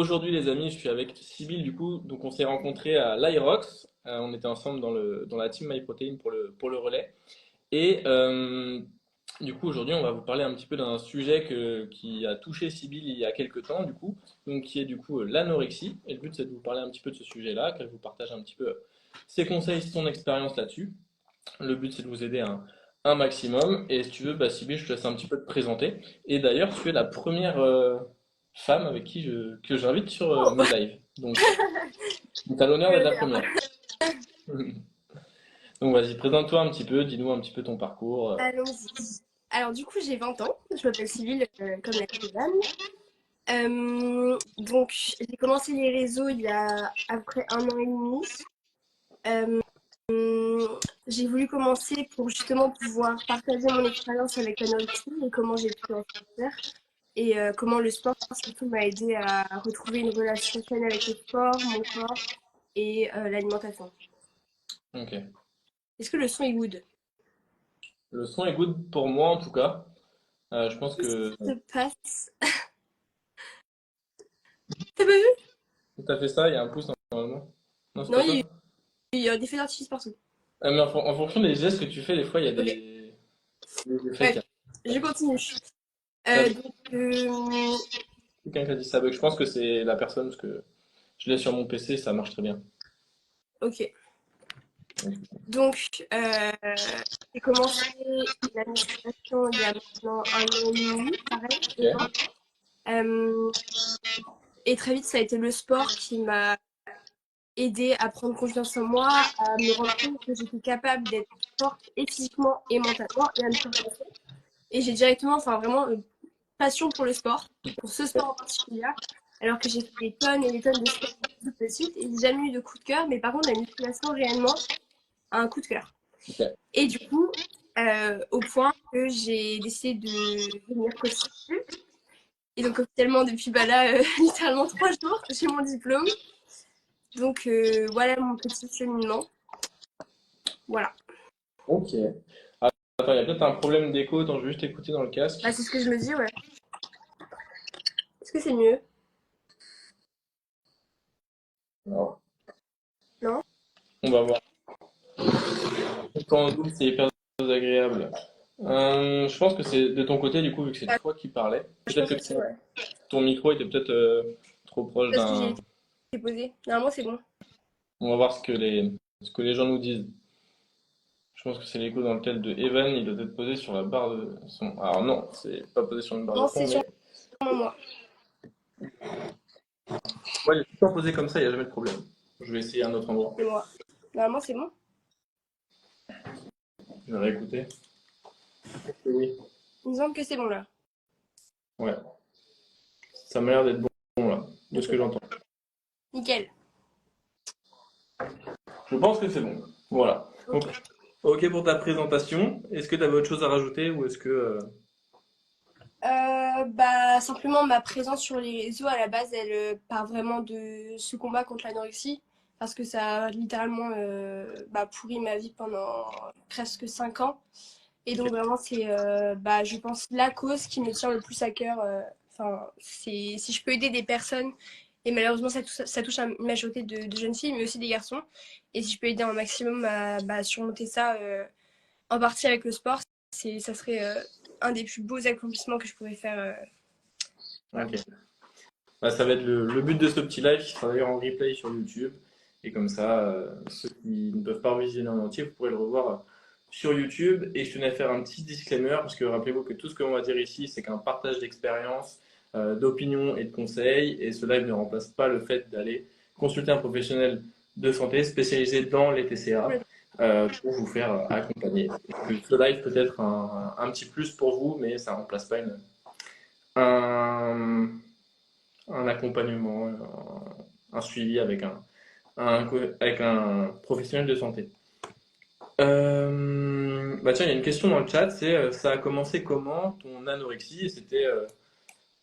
Aujourd'hui, les amis, je suis avec Sybille, du coup, donc on s'est rencontrés à l'Irox. On était ensemble dans la team MyProtein pour le relais. Et du coup, aujourd'hui, on va vous parler un petit peu d'un sujet qui a touché Sybille il y a quelques temps, du coup, donc qui est du coup l'anorexie. Et le but, c'est de vous parler un petit peu de ce sujet-là, qu'elle vous partage un petit peu ses conseils, son expérience là-dessus. Le but, c'est de vous aider un maximum. Et si tu veux, bah, Sybille, je te laisse un petit peu te présenter. Et d'ailleurs, tu es la première femme avec que j'invite sur Oh, mes lives. Donc, tu as l'honneur d'être la première. Donc, vas-y, présente-toi un petit peu, dis-nous un petit peu ton parcours. allons-y. Alors, du coup, j'ai 20 ans. Je m'appelle Cyril, comme la Suzanne. Donc, j'ai commencé les réseaux il y a après un an et demi. Euh, j'ai voulu commencer pour justement pouvoir partager mon expérience avec l'anorexie et comment j'ai pu en sortir. Et comment le sport, surtout, m'a aidé à retrouver une relation saine avec le sport, mon corps et l'alimentation. Ok. Est-ce que le son est good? Le son est good pour moi, en tout cas. Je pense Qu'est-ce que qui se passe? T'as pas vu? tu as fait ça, il y a un pouce normalement. Non, c'est Non, pas il y a ça? il y a des feux d'artifice partout. Ah, mais en fonction des gestes que tu fais, des fois, il y a Ok, des effets bref, qui je continue. arrivent. Donc, Quelqu'un qui a dit ça bug. Je pense que c'est la personne, parce que je l'ai sur mon PC, ça marche très bien. ok. Donc, j'ai commencé la musculation il y a maintenant un an et demi, pareil, je pense. Ok. Euh, et très vite, ça a été le sport qui m'a aidé à prendre confiance en moi, à me rendre compte que j'étais capable d'être forte et physiquement et mentalement et à me surpasser. Et j'ai directement, enfin vraiment, une passion pour le sport, pour ce sport en particulier, alors que j'ai fait des tonnes et des tonnes de sport toute petite et j'ai jamais eu de coup de cœur, mais par contre, la musculation réellement a un coup de cœur. Ok. Et du coup, au point que j'ai décidé de devenir coach. Et donc, officiellement, depuis bah là, littéralement 3 jours, j'ai mon diplôme. Donc, voilà mon petit cheminement. Voilà. Ok. Ah, attends, il y a peut-être un problème d'écho. Attends, je vais juste écouter dans le casque. Bah, c'est ce que je me dis, ouais. Est-ce que c'est mieux? Alors, Non? on va voir. Quand on double, c'est hyper désagréable. Je pense que c'est de ton côté, du coup, vu que c'est Ouais, toi qui parlais. je Peut-être pense que aussi, ouais. ton micro était peut-être trop proche Parce que j'ai d'un. été posée. Normalement, c'est bon. On va voir ce que les gens nous disent. Je pense que c'est l'écho dans le tel de Evan. Il doit être posé sur la barre de son. Alors non, c'est pas posé sur une barre de Non, son, c'est mais sûrement moi. ouais, il est tout le temps posé comme ça, il n'y a jamais de problème. Je vais essayer un autre endroit. C'est moi. Normalement, c'est bon. Je vais réécouter. Oui. Il me semble que c'est bon, là. Ouais, ça m'a l'air d'être bon là, de ce Ok, que bah, j'entends. nickel. Je pense que c'est bon. Voilà. Donc, Ok. ok pour ta présentation. Est-ce que tu avais autre chose à rajouter ou est-ce que Bah, simplement, ma présence sur les réseaux, à la base, elle part vraiment de ce combat contre l'anorexie. Parce que ça a littéralement bah, pourri ma vie pendant presque 5 ans. Et Ok. donc, vraiment, c'est, bah, je pense, la cause qui me tient le plus à cœur. Enfin, c'est si je peux aider des personnes, et malheureusement, ça touche à une majorité de jeunes filles, mais aussi des garçons. Et si je peux aider un maximum à bah, surmonter ça, en partie avec le sport, ça serait un des plus beaux accomplissements que je pourrais faire. Voilà. Ok. Bah, ça va être le but de ce petit live qui sera d'ailleurs en replay sur YouTube. Et comme ça, ceux qui ne peuvent pas visionner en entier, vous pourrez le revoir sur YouTube. Et je tenais à faire un petit disclaimer, parce que rappelez-vous que tout ce que l'on va dire ici, c'est qu'un partage d'expérience, d'opinions et de conseils. Et ce live ne remplace pas le fait d'aller consulter un professionnel de santé spécialisé dans les TCA Complètement. pour vous faire accompagner. Et que ce live peut être un petit plus pour vous, mais ça ne remplace pas un, un accompagnement, un suivi avec avec un professionnel de santé. Bah tiens, il y a une question dans le chat, c'est ça a commencé comment ton anorexie? Et c'était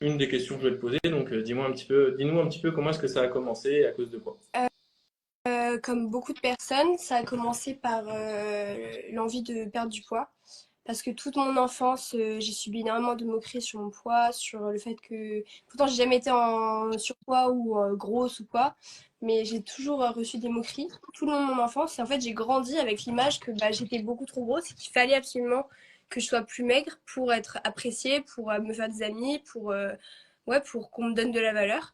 une des questions que je voulais te poser, donc dis-nous un petit peu comment est-ce que ça a commencé et à cause de quoi. Comme beaucoup de personnes, ça a commencé par l'envie de perdre du poids. parce que toute mon enfance, j'ai subi énormément de moqueries sur mon poids, sur le fait que... Pourtant, j'ai jamais été en surpoids ou grosse ou quoi, mais j'ai toujours reçu des moqueries tout le long de mon enfance. Et en fait, j'ai grandi avec l'image que bah, j'étais beaucoup trop grosse et qu'il fallait absolument que je sois plus maigre pour être appréciée, pour me faire des amis, ouais, pour qu'on me donne de la valeur.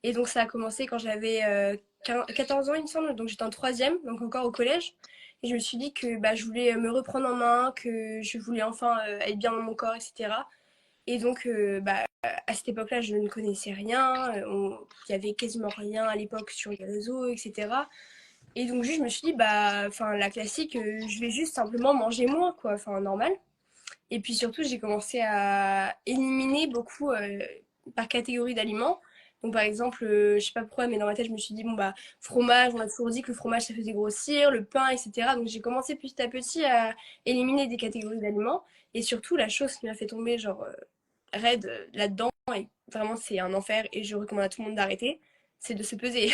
Et donc, ça a commencé quand j'avais 14 ans, il me semble. Donc, j'étais en troisième, donc encore au collège. Et je me suis dit que bah, je voulais me reprendre en main, que je voulais enfin être bien dans mon corps, etc. Et donc, bah, à cette époque-là, je ne connaissais rien. Il y avait quasiment rien à l'époque sur les réseaux, etc. Et donc, juste, je me suis dit, bah, enfin, la classique, je vais juste simplement manger moins, quoi. Enfin, normal. Et puis surtout, j'ai commencé à éliminer beaucoup par catégorie d'aliments. Donc par exemple, je sais pas pourquoi, mais dans ma tête, je me suis dit, bon bah, fromage, on a toujours dit que le fromage, ça faisait grossir, le pain, etc. Donc j'ai commencé petit à petit à éliminer des catégories d'aliments. Et surtout, la chose qui m'a fait tomber, genre, raide là-dedans, et vraiment, c'est un enfer, et je recommande à tout le monde d'arrêter, c'est de se peser.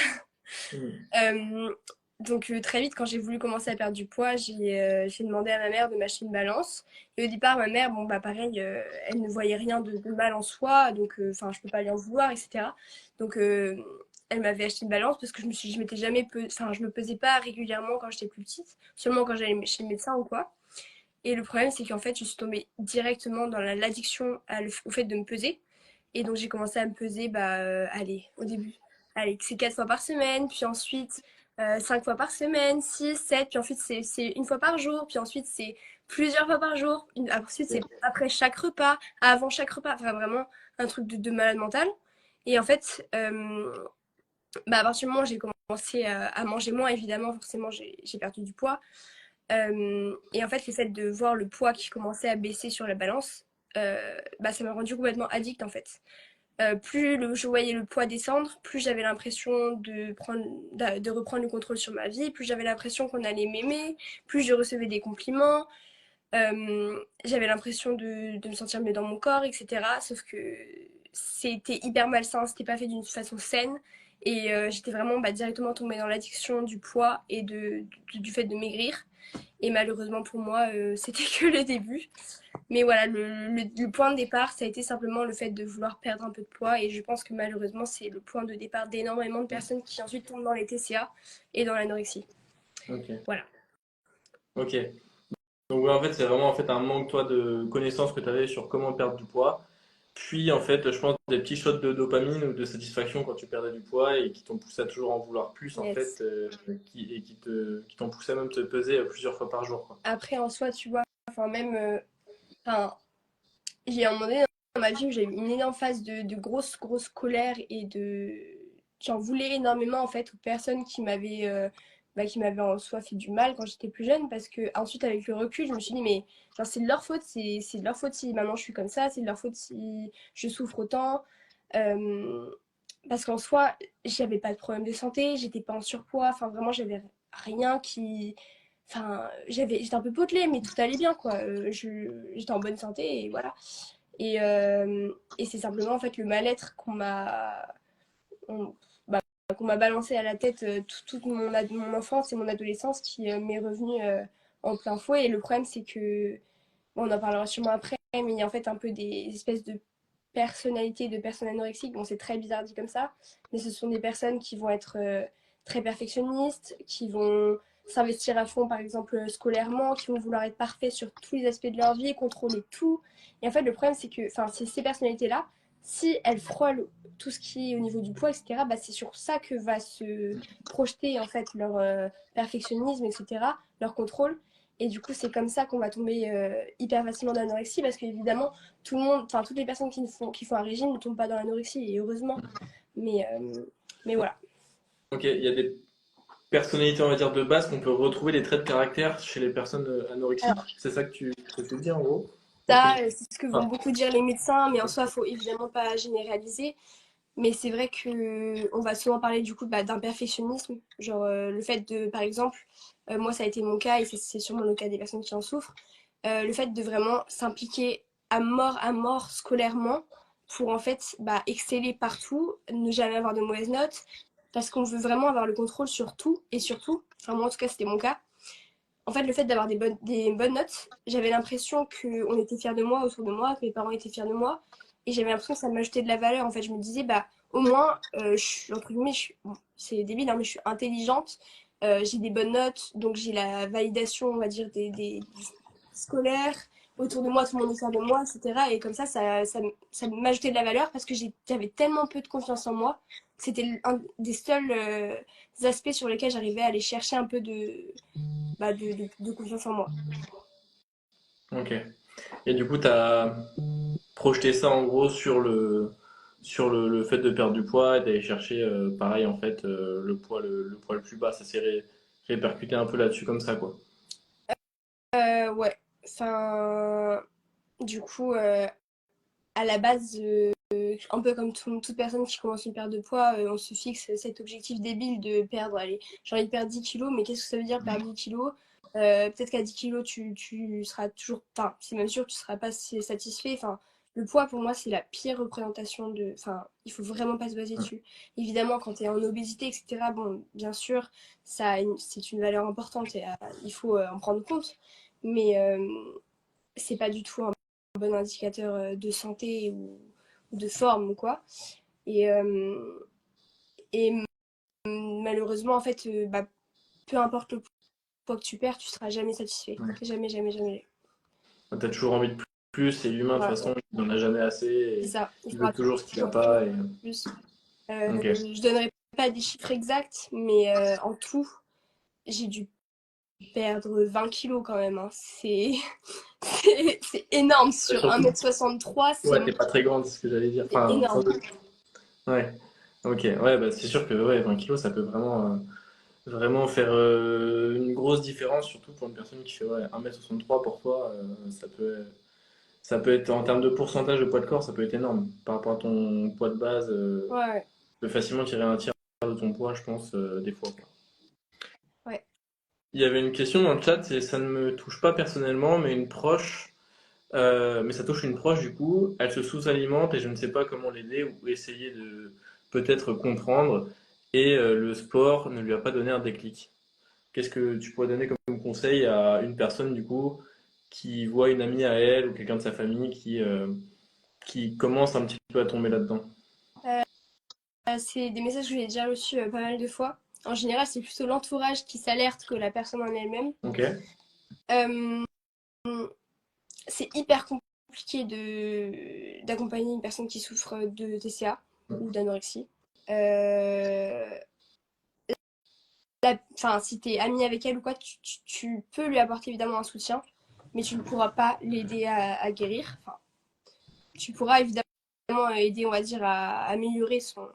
Mm. Euh, donc très vite, quand j'ai voulu commencer à perdre du poids, j'ai demandé à ma mère de m'acheter une balance. Et au départ, ma mère, bon bah pareil, elle ne voyait rien de mal en soi, donc enfin je peux pas lui en vouloir, etc. Donc elle m'avait acheté une balance parce que je m'étais jamais enfin je me pesais pas régulièrement quand j'étais plus petite, seulement quand j'allais chez le médecin ou quoi. Et le problème, c'est qu'en fait, je suis tombée directement dans l'addiction au fait de me peser. Et donc j'ai commencé à me peser, bah allez, au début, allez, c'est 4 fois par semaine, puis ensuite 5 fois par semaine, 6, 7, puis ensuite c'est une fois par jour, puis ensuite c'est plusieurs fois par jour, ensuite c'est après chaque repas, avant chaque repas, enfin vraiment un truc de malade mental. Et en fait, bah, à partir du moment où j'ai commencé à manger moins, évidemment, forcément j'ai perdu du poids. Et en fait, le fait de voir le poids qui commençait à baisser sur la balance, bah, ça m'a rendu complètement addict en fait. Je voyais le poids descendre, plus j'avais l'impression de reprendre le contrôle sur ma vie, plus j'avais l'impression qu'on allait m'aimer, plus je recevais des compliments, j'avais l'impression de me sentir mieux dans mon corps, etc. Sauf que c'était hyper malsain, c'était pas fait d'une façon saine. Et j'étais vraiment bah, directement tombée dans l'addiction du poids et du fait de maigrir. Et malheureusement pour moi, c'était que le début. Mais voilà, le point de départ, ça a été simplement le fait de vouloir perdre un peu de poids. Et je pense que malheureusement, c'est le point de départ d'énormément de personnes qui ensuite tombent dans les TCA et dans l'anorexie. Ok. Voilà. Ok. Donc ouais, en fait, c'est vraiment en fait un manque toi de connaissances que tu avais sur comment perdre du poids. Puis en fait, je pense des petits shots de dopamine ou de satisfaction quand tu perdais du poids et qui t'ont poussé à toujours en vouloir plus en fait, Yes. qui t'ont poussé à même te peser plusieurs fois par jour, quoi. Après, en soi, tu vois, enfin, même, enfin, j'ai un moment donné dans ma vie où j'ai eu une énorme phase de grosse, grosse colère et de. J'en voulais énormément en fait aux personnes qui m'avaient en soi fait du mal quand j'étais plus jeune parce que ensuite avec le recul je me suis dit mais genre, c'est de leur faute, c'est de leur faute si maintenant je suis comme ça, c'est de leur faute si je souffre autant. Euh, Parce qu'en soi j'avais pas de problème de santé, j'étais pas en surpoids, enfin vraiment j'avais rien qui. Enfin, j'étais un peu potelée, mais tout allait bien, quoi. J'étais en bonne santé, et voilà. Et c'est simplement, en fait, le mal-être on- bah, qu'on m'a balancé à la tête toute mon enfance et mon adolescence qui m'est revenu en plein fouet. Et le problème, c'est que, bon, on en parlera sûrement après, mais il y a en fait un peu des espèces de personnalités, de personnes anorexiques. Bon, c'est très bizarre dit comme ça, mais ce sont des personnes qui vont être très perfectionnistes, qui vont s'investir à fond, par exemple, scolairement, qui vont vouloir être parfaits sur tous les aspects de leur vie, contrôler tout. Et en fait, le problème, c'est que, enfin, c'est ces personnalités-là, si elles frôlent tout ce qui est au niveau du poids, etc., bah, c'est sur ça que va se projeter, en fait, leur perfectionnisme, etc., leur contrôle. Et du coup, c'est comme ça qu'on va tomber hyper facilement dans l'anorexie parce qu'évidemment, tout le monde, enfin, toutes les personnes qui font un régime ne tombent pas dans l'anorexie, et heureusement. Mais, euh, mais voilà. Ok, il y a des personnalités, on va dire, de base qu'on peut retrouver des traits de caractère chez les personnes Alors, anorexiques. C'est ça que tu dis en gros? Ok. ça, c'est ce que vont Ah, beaucoup dire les médecins, mais en soi, il faut évidemment pas généraliser. Mais c'est vrai que on va souvent parler du coup bah, d'un perfectionnisme. Genre le fait de, par exemple, moi ça a été mon cas et c'est sûrement le cas des personnes qui en souffrent, le fait de vraiment s'impliquer à mort scolairement pour en fait bah, exceller partout, ne jamais avoir de mauvaises notes, parce qu'on veut vraiment avoir le contrôle sur tout et surtout, enfin moi en tout cas c'était mon cas, en fait, le fait d'avoir des bonnes notes, j'avais l'impression qu'on était fiers de moi autour de moi, que mes parents étaient fiers de moi. Et j'avais l'impression que ça m'ajoutait de la valeur. En fait, je me disais, bah, au moins, entre guillemets, bon, c'est débile, hein, mais je suis intelligente, j'ai des bonnes notes, donc j'ai la validation, on va dire, des scolaires. Autour de moi, tout le monde est fier de moi, etc. Et comme ça m'ajoutait de la valeur parce que j'avais tellement peu de confiance en moi. C'était un des seuls aspects sur lesquels j'arrivais à aller chercher un peu de confiance en moi. Ok. Et du coup, tu as projeté ça en gros sur le fait de perdre du poids et d'aller chercher, pareil, en fait, le poids le plus bas. Ça s'est répercuté un peu là-dessus comme ça, quoi. Ouais, enfin, du coup, à la base, un peu comme toute personne qui commence une perte de poids, on se fixe cet objectif débile de perdre, allez, j'ai envie de perdre 10 kilos, mais qu'est-ce que ça veut dire perdre 10 kilos? Peut-être qu'à 10 kilos, tu seras toujours, enfin, c'est même sûr, tu seras pas satisfait. Enfin, le poids, pour moi, c'est la pire représentation de, enfin, il faut vraiment pas se baser dessus. Évidemment, quand tu es en obésité, etc., bon, bien sûr, c'est une valeur importante et il faut en prendre compte, mais c'est pas du tout un bon indicateur de santé ou de forme ou quoi. Et, et malheureusement, en fait, bah, peu importe le poids que tu perds, tu seras jamais satisfait. Ouais. Jamais, jamais, jamais. T'as toujours envie de plus, c'est l'humain de toute Voilà, façon, il n'en a jamais assez c'est et ça. Il il veut faudra toujours ce qu'il n'a toujours, toujours pas. plus. Ok. Je donnerai pas des chiffres exacts, mais en tout, j'ai dû perdre 20 kilos quand même. Hein. C'est énorme sur Surtout, 1,63 m, ouais, t'es pas très grande, c'est ce que j'allais dire. c'est Enfin, sans énorme. doute. Ouais. Ok. Ouais, bah c'est sûr que ouais, 20 kilos, ça peut vraiment faire une grosse différence, surtout pour une personne qui fait ouais, 1,63 m pour toi. Ça peut être, en termes de pourcentage de poids de corps, ça peut être énorme. Par rapport à ton poids de base, Ouais, tu peux facilement tirer un tiers de ton poids, je pense, des fois, quoi. ouais. Il y avait une question dans le chat, c'est ça ne me touche pas personnellement, mais une proche, mais ça touche une proche du coup, elle se sous-alimente et je ne sais pas comment l'aider ou essayer de peut-être comprendre, et le sport ne lui a pas donné un déclic. Qu'est-ce que tu pourrais donner comme conseil à une personne du coup qui voit une amie à elle ou quelqu'un de sa famille qui commence un petit peu à tomber là-dedans? C'est des messages que j'ai déjà reçus pas mal de fois. En général, c'est plutôt l'entourage qui s'alerte que la personne en elle-même. Ok. Euh, c'est hyper compliqué d'accompagner une personne qui souffre de TCA ou d'anorexie. Euh, Enfin, si tu es ami avec elle ou quoi, tu peux lui apporter évidemment un soutien, mais tu ne pourras pas l'aider à guérir. Enfin, tu pourras évidemment aider, on va dire, à améliorer son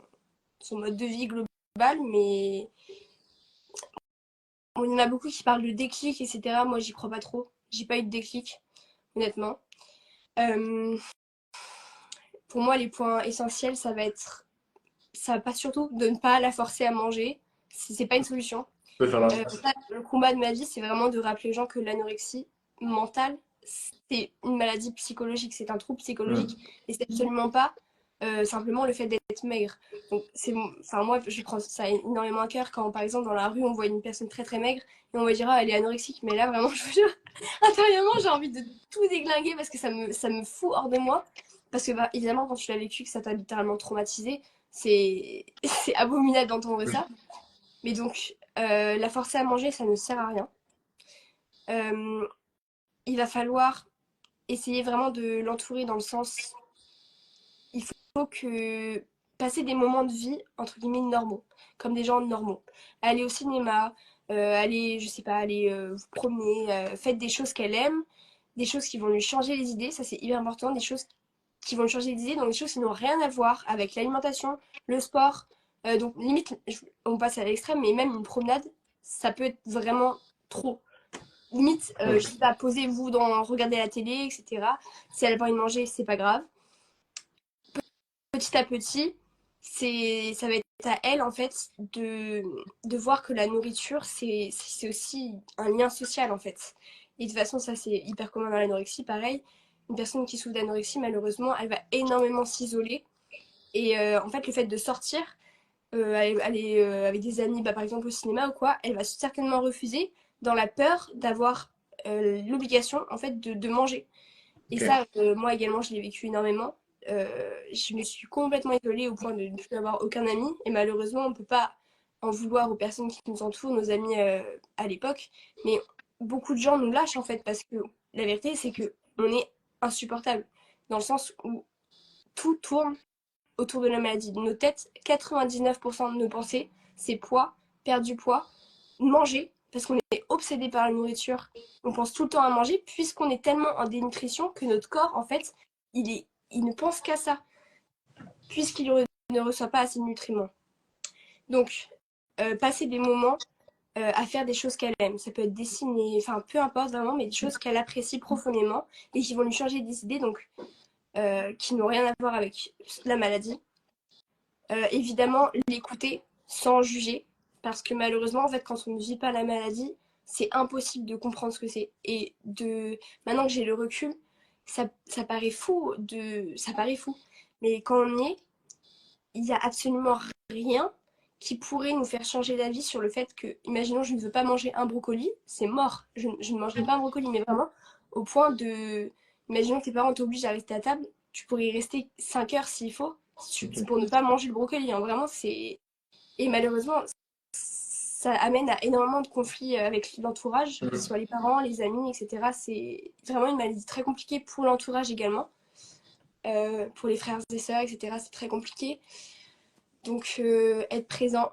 mode de vie global, mais bon, il y en a beaucoup qui parlent de déclic, etc. Moi, j'y crois pas trop. J'ai pas eu de déclic, honnêtement. Euh, pour moi, les points essentiels, ça va pas surtout de ne pas la forcer à manger. C'est pas une solution. Tu peux faire l'inverse. Ça, le combat de ma vie, c'est vraiment de rappeler aux gens que l'anorexie mentale, c'est une maladie psychologique, c'est un trouble psychologique, Hmm. et c'est absolument pas simplement le fait d'être maigre. Donc, enfin, moi, je prends ça énormément à cœur quand, par exemple, dans la rue, on voit une personne très très maigre et on va dire, ah, elle est anorexique, mais là, vraiment, je vous jure, intérieurement, j'ai envie de tout déglinguer parce que ça me fout hors de moi. Parce que, bah, évidemment, quand tu l'as vécu, que ça t'a littéralement traumatisé, c'est abominable d'entendre ça. Mais donc, la forcer à manger, ça ne sert à rien. Euh, il va falloir essayer vraiment de l'entourer dans le sens, il faut que passer des moments de vie entre guillemets normaux, comme des gens normaux. Aller au cinéma, aller, je sais pas, aller vous promener, faites des choses qu'elle aime, des choses qui vont lui changer les idées, ça c'est hyper important, des choses qui vont lui changer les idées, donc des choses qui n'ont rien à voir avec l'alimentation, le sport. Donc limite, on passe à l'extrême, mais même une promenade, ça peut être vraiment trop. Limite, je sais pas, posez-vous dans, regardez la télé, etc. Si elle a pas envie de manger, c'est pas grave. Petit à petit, ça va être à elle, en fait, de voir que la nourriture, c'est aussi un lien social, en fait. Et de toute façon, ça, c'est hyper commun dans l'anorexie, pareil. Une personne qui souffre d'anorexie, malheureusement, elle va énormément s'isoler. Et en fait, le fait de sortir, aller avec des amis, bah, par exemple au cinéma ou quoi, elle va certainement refuser dans la peur d'avoir l'obligation en fait de manger. Et Ok. ça, moi également, je l'ai vécu énormément. Je me suis complètement isolée au point de ne plus avoir aucun ami. Et malheureusement, on ne peut pas en vouloir aux personnes qui nous entourent, nos amis à l'époque. Mais beaucoup de gens nous lâchent en fait parce que la vérité, c'est que on est insupportable. Dans le sens où tout tourne autour de la maladie. Nos têtes, 99% de nos pensées, c'est poids, perdre du poids, manger, parce qu'on est obsédé par la nourriture. On pense tout le temps à manger, puisqu'on est tellement en dénutrition que notre corps, en fait, il ne pense qu'à ça, puisqu'il ne reçoit pas assez de nutriments. Donc, passer des moments à faire des choses qu'elle aime. Ça peut être dessiner, enfin peu importe vraiment, mais des choses qu'elle apprécie profondément et qui vont lui changer des idées, donc qui n'ont rien à voir avec la maladie. Évidemment, l'écouter sans juger, parce que malheureusement, en fait, quand on ne vit pas la maladie, c'est impossible de comprendre ce que c'est. Et maintenant que j'ai le recul, ça paraît fou, ça paraît fou. Mais quand on y est, il n'y a absolument rien qui pourrait nous faire changer d'avis sur le fait que, imaginons, je ne veux pas manger un brocoli, c'est mort. Je ne mangerai pas un brocoli, mais vraiment, au point de. Imaginons que tes parents t'obligent à rester à table, tu pourrais y rester 5 heures s'il faut, Ok. pour ne pas manger le brocoli. Hein. Vraiment, c'est. Et malheureusement, ça amène à énormément de conflits avec l'entourage, que ce Mm. soit les parents, les amis, etc. C'est vraiment une maladie très compliquée pour l'entourage également. Pour les frères et sœurs, etc. C'est très compliqué. Donc, être présent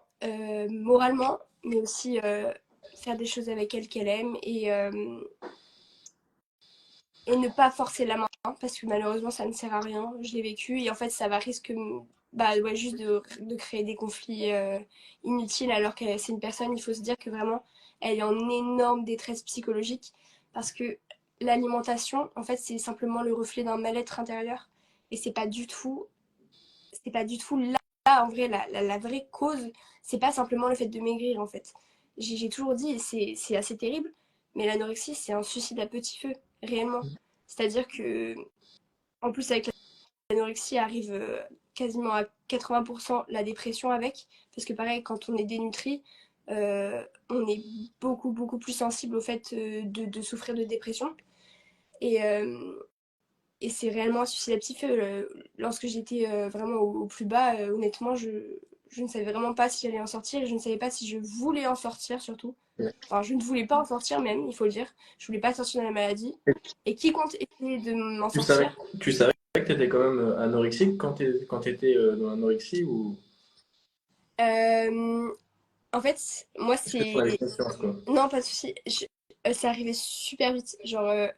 moralement, mais aussi faire des choses avec elle qu'elle aime et ne pas forcer la main, parce que malheureusement, ça ne sert à rien. Je l'ai vécu et en fait, ça va risque bah, ouais, juste de créer des conflits inutiles alors que c'est une personne, il faut se dire que vraiment, elle est en énorme détresse psychologique parce que l'alimentation, en fait, c'est simplement le reflet d'un mal-être intérieur et c'est pas du tout là, en vrai, la vraie cause, c'est pas simplement le fait de maigrir, en fait. J'ai toujours dit, et c'est assez terrible, mais l'anorexie, c'est un suicide à petit feu, réellement. C'est-à-dire que, en plus, avec l'anorexie, arrive quasiment à 80% la dépression avec, parce que pareil, quand on est dénutri, on est beaucoup, beaucoup plus sensible au fait de souffrir de dépression. Et, et c'est réellement un suicide à petit feu. Lorsque j'étais vraiment au plus bas, honnêtement, je ne savais vraiment pas si j'allais en sortir et je ne savais pas si je voulais en sortir surtout. Enfin, je ne voulais pas en sortir même, il faut le dire. Je voulais pas sortir de la maladie. Et qui compte essayer de m'en Tu savais, sortir? tu savais que tu étais quand même anorexique quand tu étais dans l'anorexie ou Euh, En fait, moi, est-ce que tu en avais c'est. conscience quoi? Non, pas de souci. C'est arrivé super vite. Genre,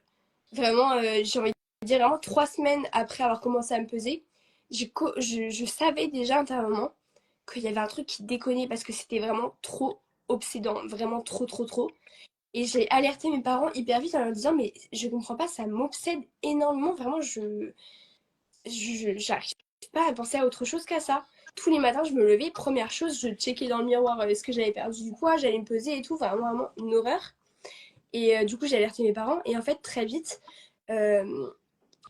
vraiment, j'ai envie de dire vraiment 3 semaines après avoir commencé à me peser, je savais déjà intérieurement qu'il y avait un truc qui déconnait parce que c'était vraiment trop obsédant, vraiment trop, trop, trop. Et j'ai alerté mes parents hyper vite en leur disant, mais je comprends pas, ça m'obsède énormément, vraiment, j'arrive pas à penser à autre chose qu'à ça. Tous les matins, je me levais, première chose, je checkais dans le miroir est-ce que j'avais perdu du poids, j'allais me peser et tout, enfin, vraiment une horreur. Et du coup, j'ai alerté mes parents. Et en fait, très vite, euh,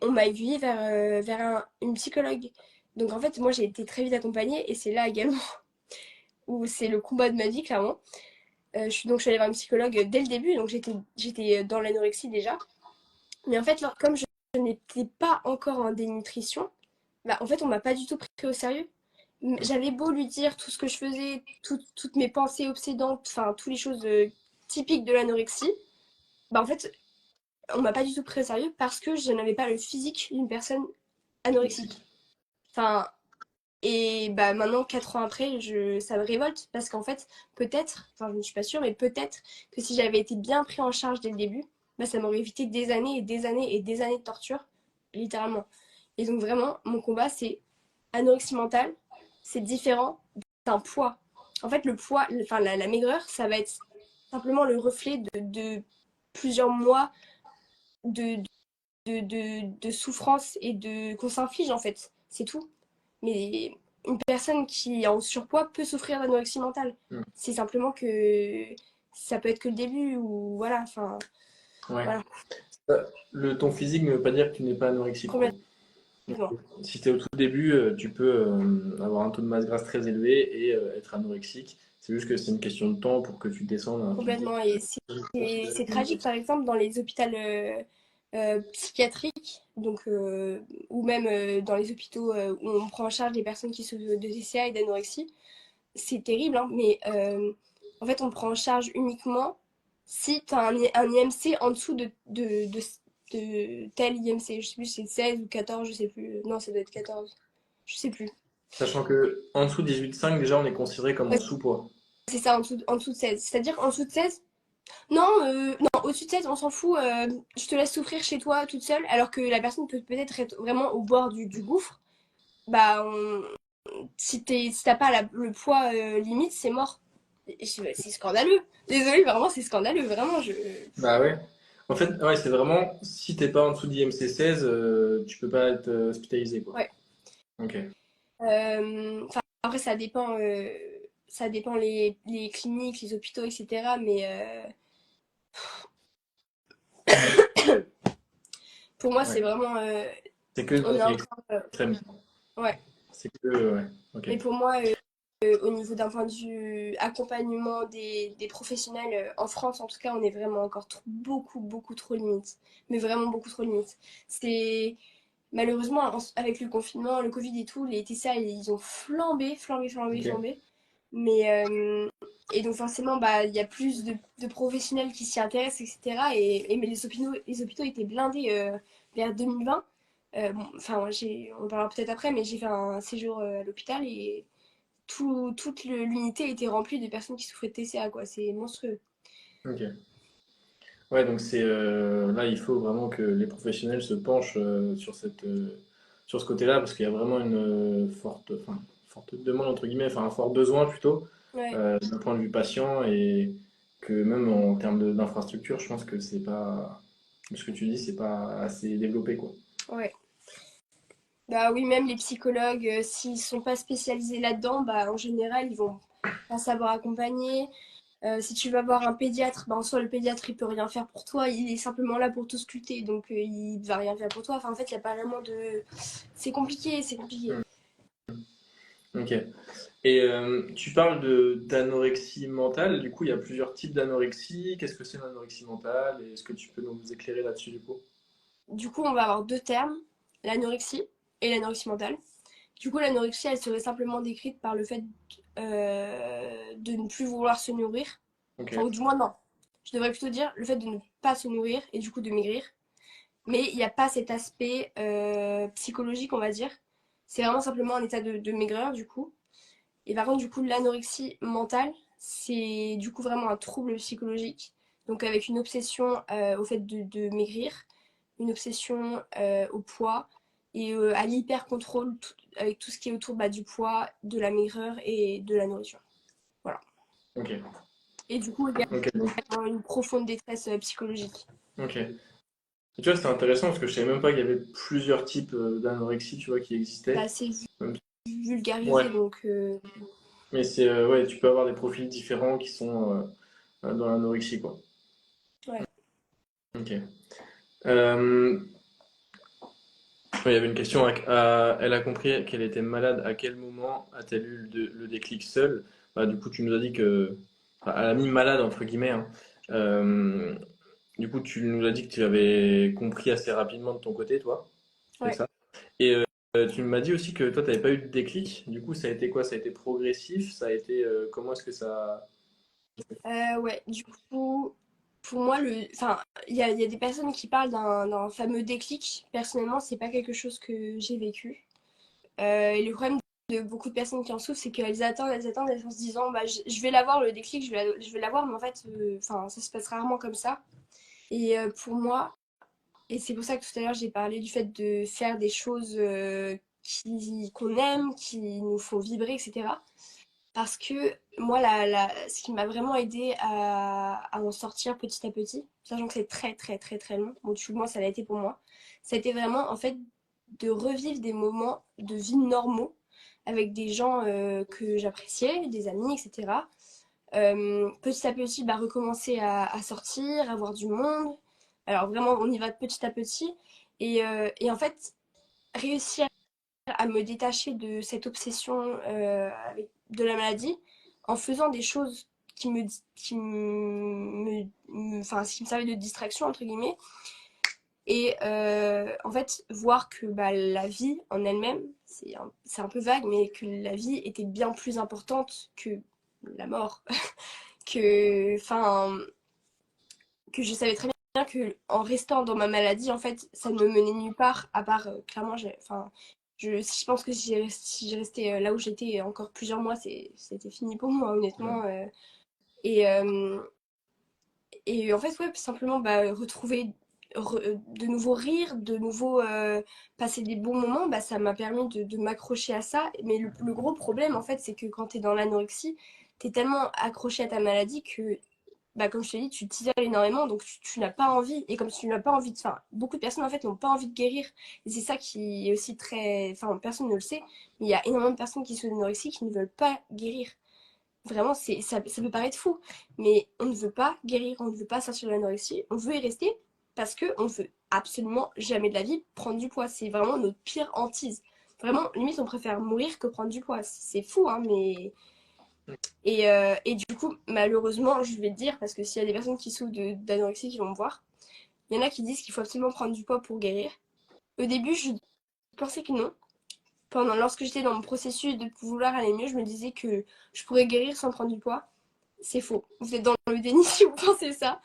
on m'a aiguillée vers une psychologue. Donc en fait, moi, j'ai été très vite accompagnée. Et c'est là également où c'est le combat de ma vie, clairement. Donc, je suis allée voir une psychologue dès le début. Donc, j'étais dans l'anorexie déjà. Mais en fait, comme je n'étais pas encore en dénutrition, bah, en fait, on m'a pas du tout pris au sérieux. J'avais beau lui dire tout ce que je faisais, toutes mes pensées obsédantes, enfin, toutes les choses typiques de l'anorexie. Bah, en fait, on m'a pas du tout pris au sérieux parce que je n'avais pas le physique d'une personne anorexique. Enfin, et bah maintenant, 4 ans après, ça me révolte parce qu'en fait, peut-être, enfin je ne suis pas sûre, mais peut-être que si j'avais été bien pris en charge dès le début, bah, ça m'aurait évité des années et des années et des années de torture, littéralement. Et donc vraiment, mon combat, c'est anorexie mentale, c'est différent d'un poids. En fait, le poids, enfin la maigreur, ça va être simplement le reflet de plusieurs mois de, de souffrance et de qu'on s'inflige en fait. C'est tout. Mais une personne qui est en surpoids peut souffrir d'anorexie mentale. Mm. C'est simplement que ça peut être que le début ou voilà, enfin Ouais. voilà, Ton physique ne veut pas dire que tu n'es pas anorexique, quoi. complètement. Si tu es au tout début, tu peux avoir un taux de masse grasse très élevé et être anorexique. C'est juste que c'est une question de temps pour que tu descendes à un physique Complètement. Et c'est considéré. tragique, par exemple, dans les hôpitaux psychiatriques, donc, ou même dans les hôpitaux où on prend en charge les personnes qui souffrent de TCA et d'anorexie. C'est terrible, hein, mais en fait, on prend en charge uniquement si tu as un IMC en dessous de tel IMC. Je sais plus si c'est 16 ou 14, je sais plus. Non, ça doit être 14. Je sais plus. Sachant que en dessous de 18,5, déjà, on est considéré comme en Ouais, sous-poids. c'est ça, en dessous de 16. C'est-à-dire qu'en dessous de 16, non, non, au-dessus de 16, on s'en fout. Je te laisse souffrir chez toi toute seule, alors que la personne peut peut-être être vraiment au bord du gouffre. Bah, si t'as pas le poids limite, c'est mort. C'est scandaleux. Désolée, vraiment, c'est scandaleux. Vraiment, Bah ouais. En fait, ouais, c'est vraiment, si t'es pas en dessous d'IMC 16, tu peux pas être hospitalisé, quoi. Ouais. Ok. Enfin, après, ça dépend les cliniques, les hôpitaux, etc. Mais pour moi, c'est Ouais. vraiment. C'est que On dans est les encore. extrêmes. Ouais. C'est que, ouais. Ok. Mais pour moi, au niveau d'un point de vue accompagnement des professionnels, en France en tout cas, on est vraiment encore beaucoup, beaucoup trop limite. Mais vraiment beaucoup trop limite. C'est. Malheureusement, avec le confinement, le Covid et tout, les TCA, ils ont flambé, flambé, flambé, Ok. flambé. Mais, et donc forcément, bah, il y a plus de professionnels qui s'y intéressent, etc. Mais les hôpitaux étaient blindés vers 2020. Bon, enfin, on en parlera peut-être après, mais j'ai fait un séjour à l'hôpital et toute l'unité était remplie de personnes qui souffraient de TCA, quoi. C'est monstrueux. Ok. Ouais, donc c'est là, il faut vraiment que les professionnels se penchent sur sur ce côté-là, parce qu'il y a vraiment une forte demande, entre guillemets, enfin un fort besoin plutôt, Ouais, d'un point de vue patient, et que même en termes d'infrastructure, je pense que c'est pas, ce que tu dis, c'est pas assez développé, quoi. ouais. Bah oui, même les psychologues, s'ils sont pas spécialisés là-dedans, bah en général, ils vont pas savoir accompagner. Si tu vas voir un pédiatre, bah en soi, le pédiatre, il peut rien faire pour toi. Il est simplement là pour t'ausculter, donc il va rien faire pour toi. Enfin, en fait, il n'y a pas vraiment de. C'est compliqué, c'est compliqué. Hmm. Ok. Et tu parles de d'anorexie mentale, du coup, il y a plusieurs types d'anorexie. Qu'est-ce que c'est l'anorexie mentale? Et est-ce que tu peux nous éclairer là-dessus, du coup? Du coup, on va avoir deux termes, l'anorexie et l'anorexie mentale. Du coup, l'anorexie, elle serait simplement décrite par le fait de ne plus vouloir se nourrir. Ok. Enfin, ou du moins, non. Je devrais plutôt dire le fait de ne pas se nourrir et du coup de maigrir. Mais il n'y a pas cet aspect psychologique, on va dire. C'est vraiment simplement un état de maigreur, du coup. Et par contre, du coup, l'anorexie mentale, c'est du coup vraiment un trouble psychologique. Donc avec une obsession au fait de maigrir, une obsession au poids et à l'hyper-contrôle avec tout ce qui est autour bah, du poids, de la maigreur et de la nourriture. Voilà. Ok. Et du coup, Ok. également une profonde détresse psychologique. Ok. Et tu vois, c'est intéressant parce que je savais même pas qu'il y avait plusieurs types d'anorexie, tu vois, qui existaient. Bah, c'est Même- Ouais. vulgarisé, donc Mais c'est ouais, tu peux avoir des profils différents qui sont dans l'anorexie, quoi. ouais. Ok. Ouais, il y avait une question. Elle a compris qu'elle était malade. À quel moment a-t-elle eu le déclic seule? Bah, du coup, tu nous as dit que, enfin, elle a mis malade entre guillemets, hein. Euh, du coup, tu nous as dit que tu avais compris assez rapidement de ton côté, toi. C'est Ouais. ça? Et tu m'as dit aussi que toi, tu n'avais pas eu de déclic. Du coup, ça a été quoi? Ça a été progressif? Ça a été comment est-ce que ça... Ouais, du coup, pour moi, enfin, il y a des personnes qui parlent d'un fameux déclic. Personnellement, c'est pas quelque chose que j'ai vécu. Et le problème de beaucoup de personnes qui en souffrent, c'est qu'elles attendent, elles en se disant, bah, je vais l'avoir le déclic, je vais l'avoir, mais en fait, enfin, ça se passe rarement comme ça. Et pour moi, et c'est pour ça que tout à l'heure j'ai parlé du fait de faire des choses qu'on aime, qui nous font vibrer, etc. Parce que moi, ce qui m'a vraiment aidé à en sortir petit à petit, sachant que c'est très très très très long, bon, du moins ça l'a été pour moi, ça a été vraiment en fait de revivre des moments de vie normaux avec des gens que j'appréciais, des amis, etc. Petit à petit, bah, recommencer à sortir, à voir du monde. Alors vraiment, on y va petit à petit. Et en fait, réussir à me détacher de cette obsession de la maladie en faisant des choses enfin, qui me servaient de distraction, entre guillemets. Et en fait, voir que bah, la vie en elle-même, c'est un peu vague, mais que la vie était bien plus importante que la mort. Enfin, que je savais très bien que en restant dans ma maladie, en fait, ça ne me menait nulle part, à part, clairement, enfin, je pense que si j'ai resté là où j'étais encore plusieurs mois, c'était fini pour moi, Ouais. honnêtement. Et, euh, et en fait, ouais, simplement bah, retrouver de nouveau rire, de nouveau passer des bons moments, bah, ça m'a permis de m'accrocher à ça. Mais le gros problème, en fait, c'est que quand tu es dans l'anorexie, tu es tellement accroché à ta maladie que, bah, comme je te dis, tu t'isoles énormément, donc tu n'as pas envie. Et comme tu n'as pas envie de... Enfin, beaucoup de personnes, en fait, n'ont pas envie de guérir. Et c'est ça qui est aussi très... Enfin, personne ne le sait, mais il y a énormément de personnes qui sont anorexiques qui ne veulent pas guérir. Vraiment, ça peut paraître fou, mais on ne veut pas guérir, on ne veut pas sortir de l'anorexie, on veut y rester parce qu'on ne veut absolument jamais de la vie prendre du poids. C'est vraiment notre pire hantise. Vraiment, limite, on préfère mourir que prendre du poids. C'est fou, hein, mais... Et du coup, malheureusement, je vais te dire, parce que s'il y a des personnes qui souffrent d'anorexie qui vont me voir, il y en a qui disent qu'il faut absolument prendre du poids pour guérir. Au début, je pensais que non. Lorsque j'étais dans mon processus de vouloir aller mieux, je me disais que je pourrais guérir sans prendre du poids. C'est faux. Vous êtes dans le déni si vous pensez ça.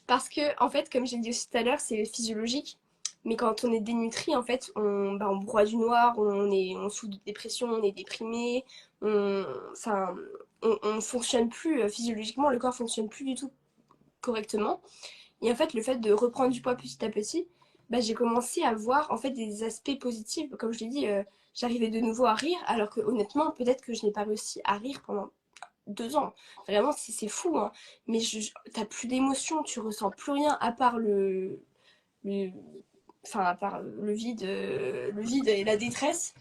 Parce que, en fait, comme j'ai dit aussi tout à l'heure, c'est physiologique. Mais quand on est dénutri, en fait, on broie du noir, on souffre de dépression, on est déprimé, enfin, on fonctionne plus physiologiquement, le corps fonctionne plus du tout correctement. Et en fait, le fait de reprendre du poids petit à petit, bah, j'ai commencé à voir en fait des aspects positifs. Comme je l'ai dit, j'arrivais de nouveau à rire, alors que honnêtement, peut-être que je n'ai pas réussi à rire pendant 2 ans. Vraiment, c'est fou, hein. Mais t'as plus d'émotion, tu ressens plus rien à part le, enfin, à part le vide et la détresse.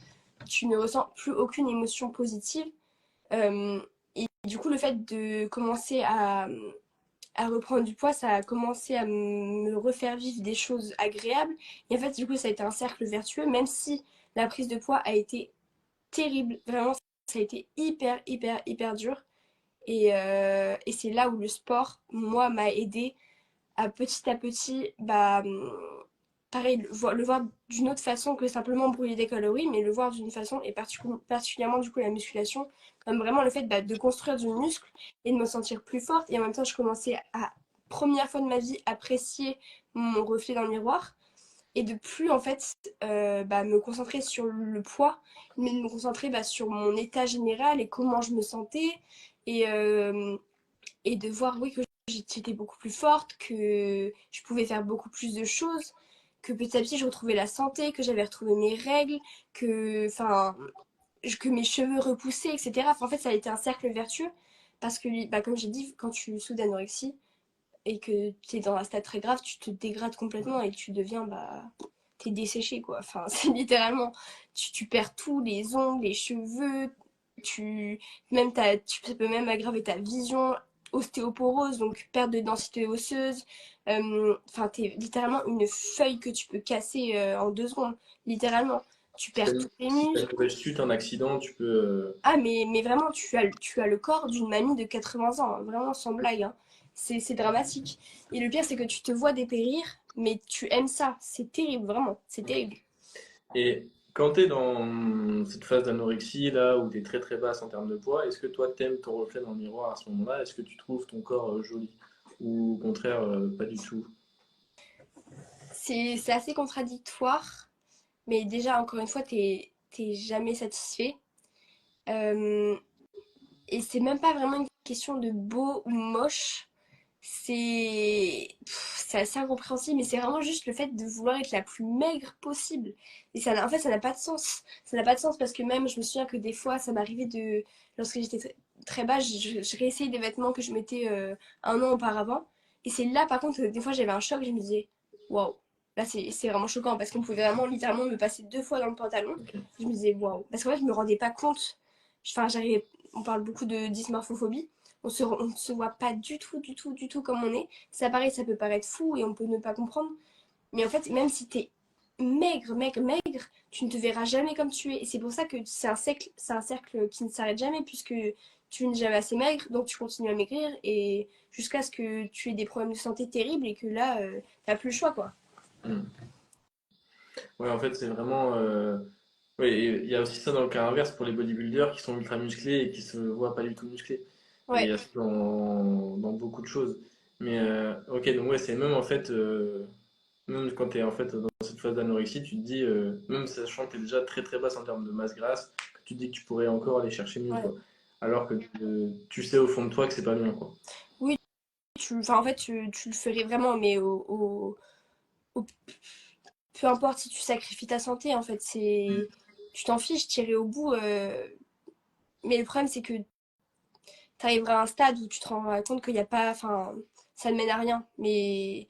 Tu ne ressens plus aucune émotion positive. Euh, et du coup, le fait de commencer à reprendre du poids, ça a commencé à me refaire vivre des choses agréables. Et en fait, du coup, ça a été un cercle vertueux, même si la prise de poids a été terrible. Vraiment, ça a été hyper, hyper, hyper dur. Et c'est là où le sport, moi, m'a aidé à petit, bah, pareil, le voir d'une autre façon que simplement brûler des calories, mais le voir d'une façon, et particulièrement du coup la musculation, comme vraiment le fait bah, de construire du muscle et de me sentir plus forte. Et en même temps, je commençais à, première fois de ma vie, apprécier mon reflet dans le miroir et de plus en fait bah, me concentrer sur le poids, mais de me concentrer bah, sur mon état général et comment je me sentais et, euh, et de voir oui que j'étais beaucoup plus forte, que je pouvais faire beaucoup plus de choses, que petit à petit je retrouvais la santé, que j'avais retrouvé mes règles, que mes cheveux repoussaient, etc. Enfin, en fait, ça a été un cercle vertueux parce que, bah, comme j'ai dit, quand tu souffres d'anorexie et que tu es dans un stade très grave, tu te dégrades complètement et tu deviens, bah, t'es desséché, quoi. Enfin, c'est littéralement, tu perds tout, les ongles, les cheveux, tu, ça peut même aggraver ta vision, ostéoporose, donc perte de densité osseuse. Enfin, t'es littéralement une feuille que tu peux casser en 2 secondes, littéralement. Tu perds tous tes Si t'as muscles. une mauvaise chute, un accident, tu peux. Ah, mais vraiment, tu as le corps d'une mamie de 80 ans, hein, vraiment sans blague, hein. C'est dramatique. Et le pire, c'est que tu te vois dépérir, mais tu aimes ça. C'est terrible, vraiment, c'est terrible. Et quand tu es dans cette phase d'anorexie, là, où tu es très très basse en termes de poids, est-ce que toi, t'aimes ton reflet dans le miroir à ce moment-là? Est-ce que tu trouves ton corps joli? Ou au contraire, pas du tout? C'est assez contradictoire, mais déjà, encore une fois, t'es jamais satisfait. Euh, et c'est même pas vraiment une question de beau ou moche. C'est assez incompréhensible, mais c'est vraiment juste le fait de vouloir être la plus maigre possible. Et en fait, ça n'a pas de sens. Ça n'a pas de sens parce que même, je me souviens que des fois, ça m'arrivait lorsque j'étais très bas, je réessayais des vêtements que je mettais un an auparavant. Et c'est là, par contre, que des fois, j'avais un choc, je me disais, waouh, là, c'est vraiment choquant parce qu'on pouvait vraiment littéralement me passer 2 fois dans le pantalon. Ok. Je me disais, waouh. Parce qu'en fait, je me rendais pas compte. Enfin, on parle beaucoup de dysmorphophobie. On ne se voit pas du tout, du tout, du tout comme on est. Ça paraît, ça peut paraître fou et on peut ne pas comprendre. Mais en fait, même si t'es maigre, maigre, maigre, tu ne te verras jamais comme tu es. Et c'est pour ça que c'est un cercle qui ne s'arrête jamais, puisque tu n'es jamais assez maigre, donc tu continues à maigrir et jusqu'à ce que tu aies des problèmes de santé terribles et que là, t'as plus le choix, quoi. Mm. Ouais, en fait, c'est vraiment. Ouais, et il y a aussi ça dans le cas inverse pour les bodybuilders qui sont ultra musclés et qui se voient pas du tout musclés. Et il y Ouais, a ça dans beaucoup de choses. Mais ok, donc ouais, c'est même en fait. Même quand tu es en fait dans cette phase d'anorexie, tu te dis, même sachant que tu es déjà très très basse en termes de masse grasse, que tu te dis que tu pourrais encore aller chercher mieux, ouais. quoi. Alors que tu sais au fond de toi que c'est pas bien, quoi. Oui, enfin, en fait, tu le ferais vraiment, mais au- peu importe si tu sacrifies ta santé, en fait, tu t'en fiches, tirer au bout. Mais le problème, c'est que tu arriveras à un stade où tu te rends compte qu'il n'y a pas, enfin, ça ne mène à rien. Mais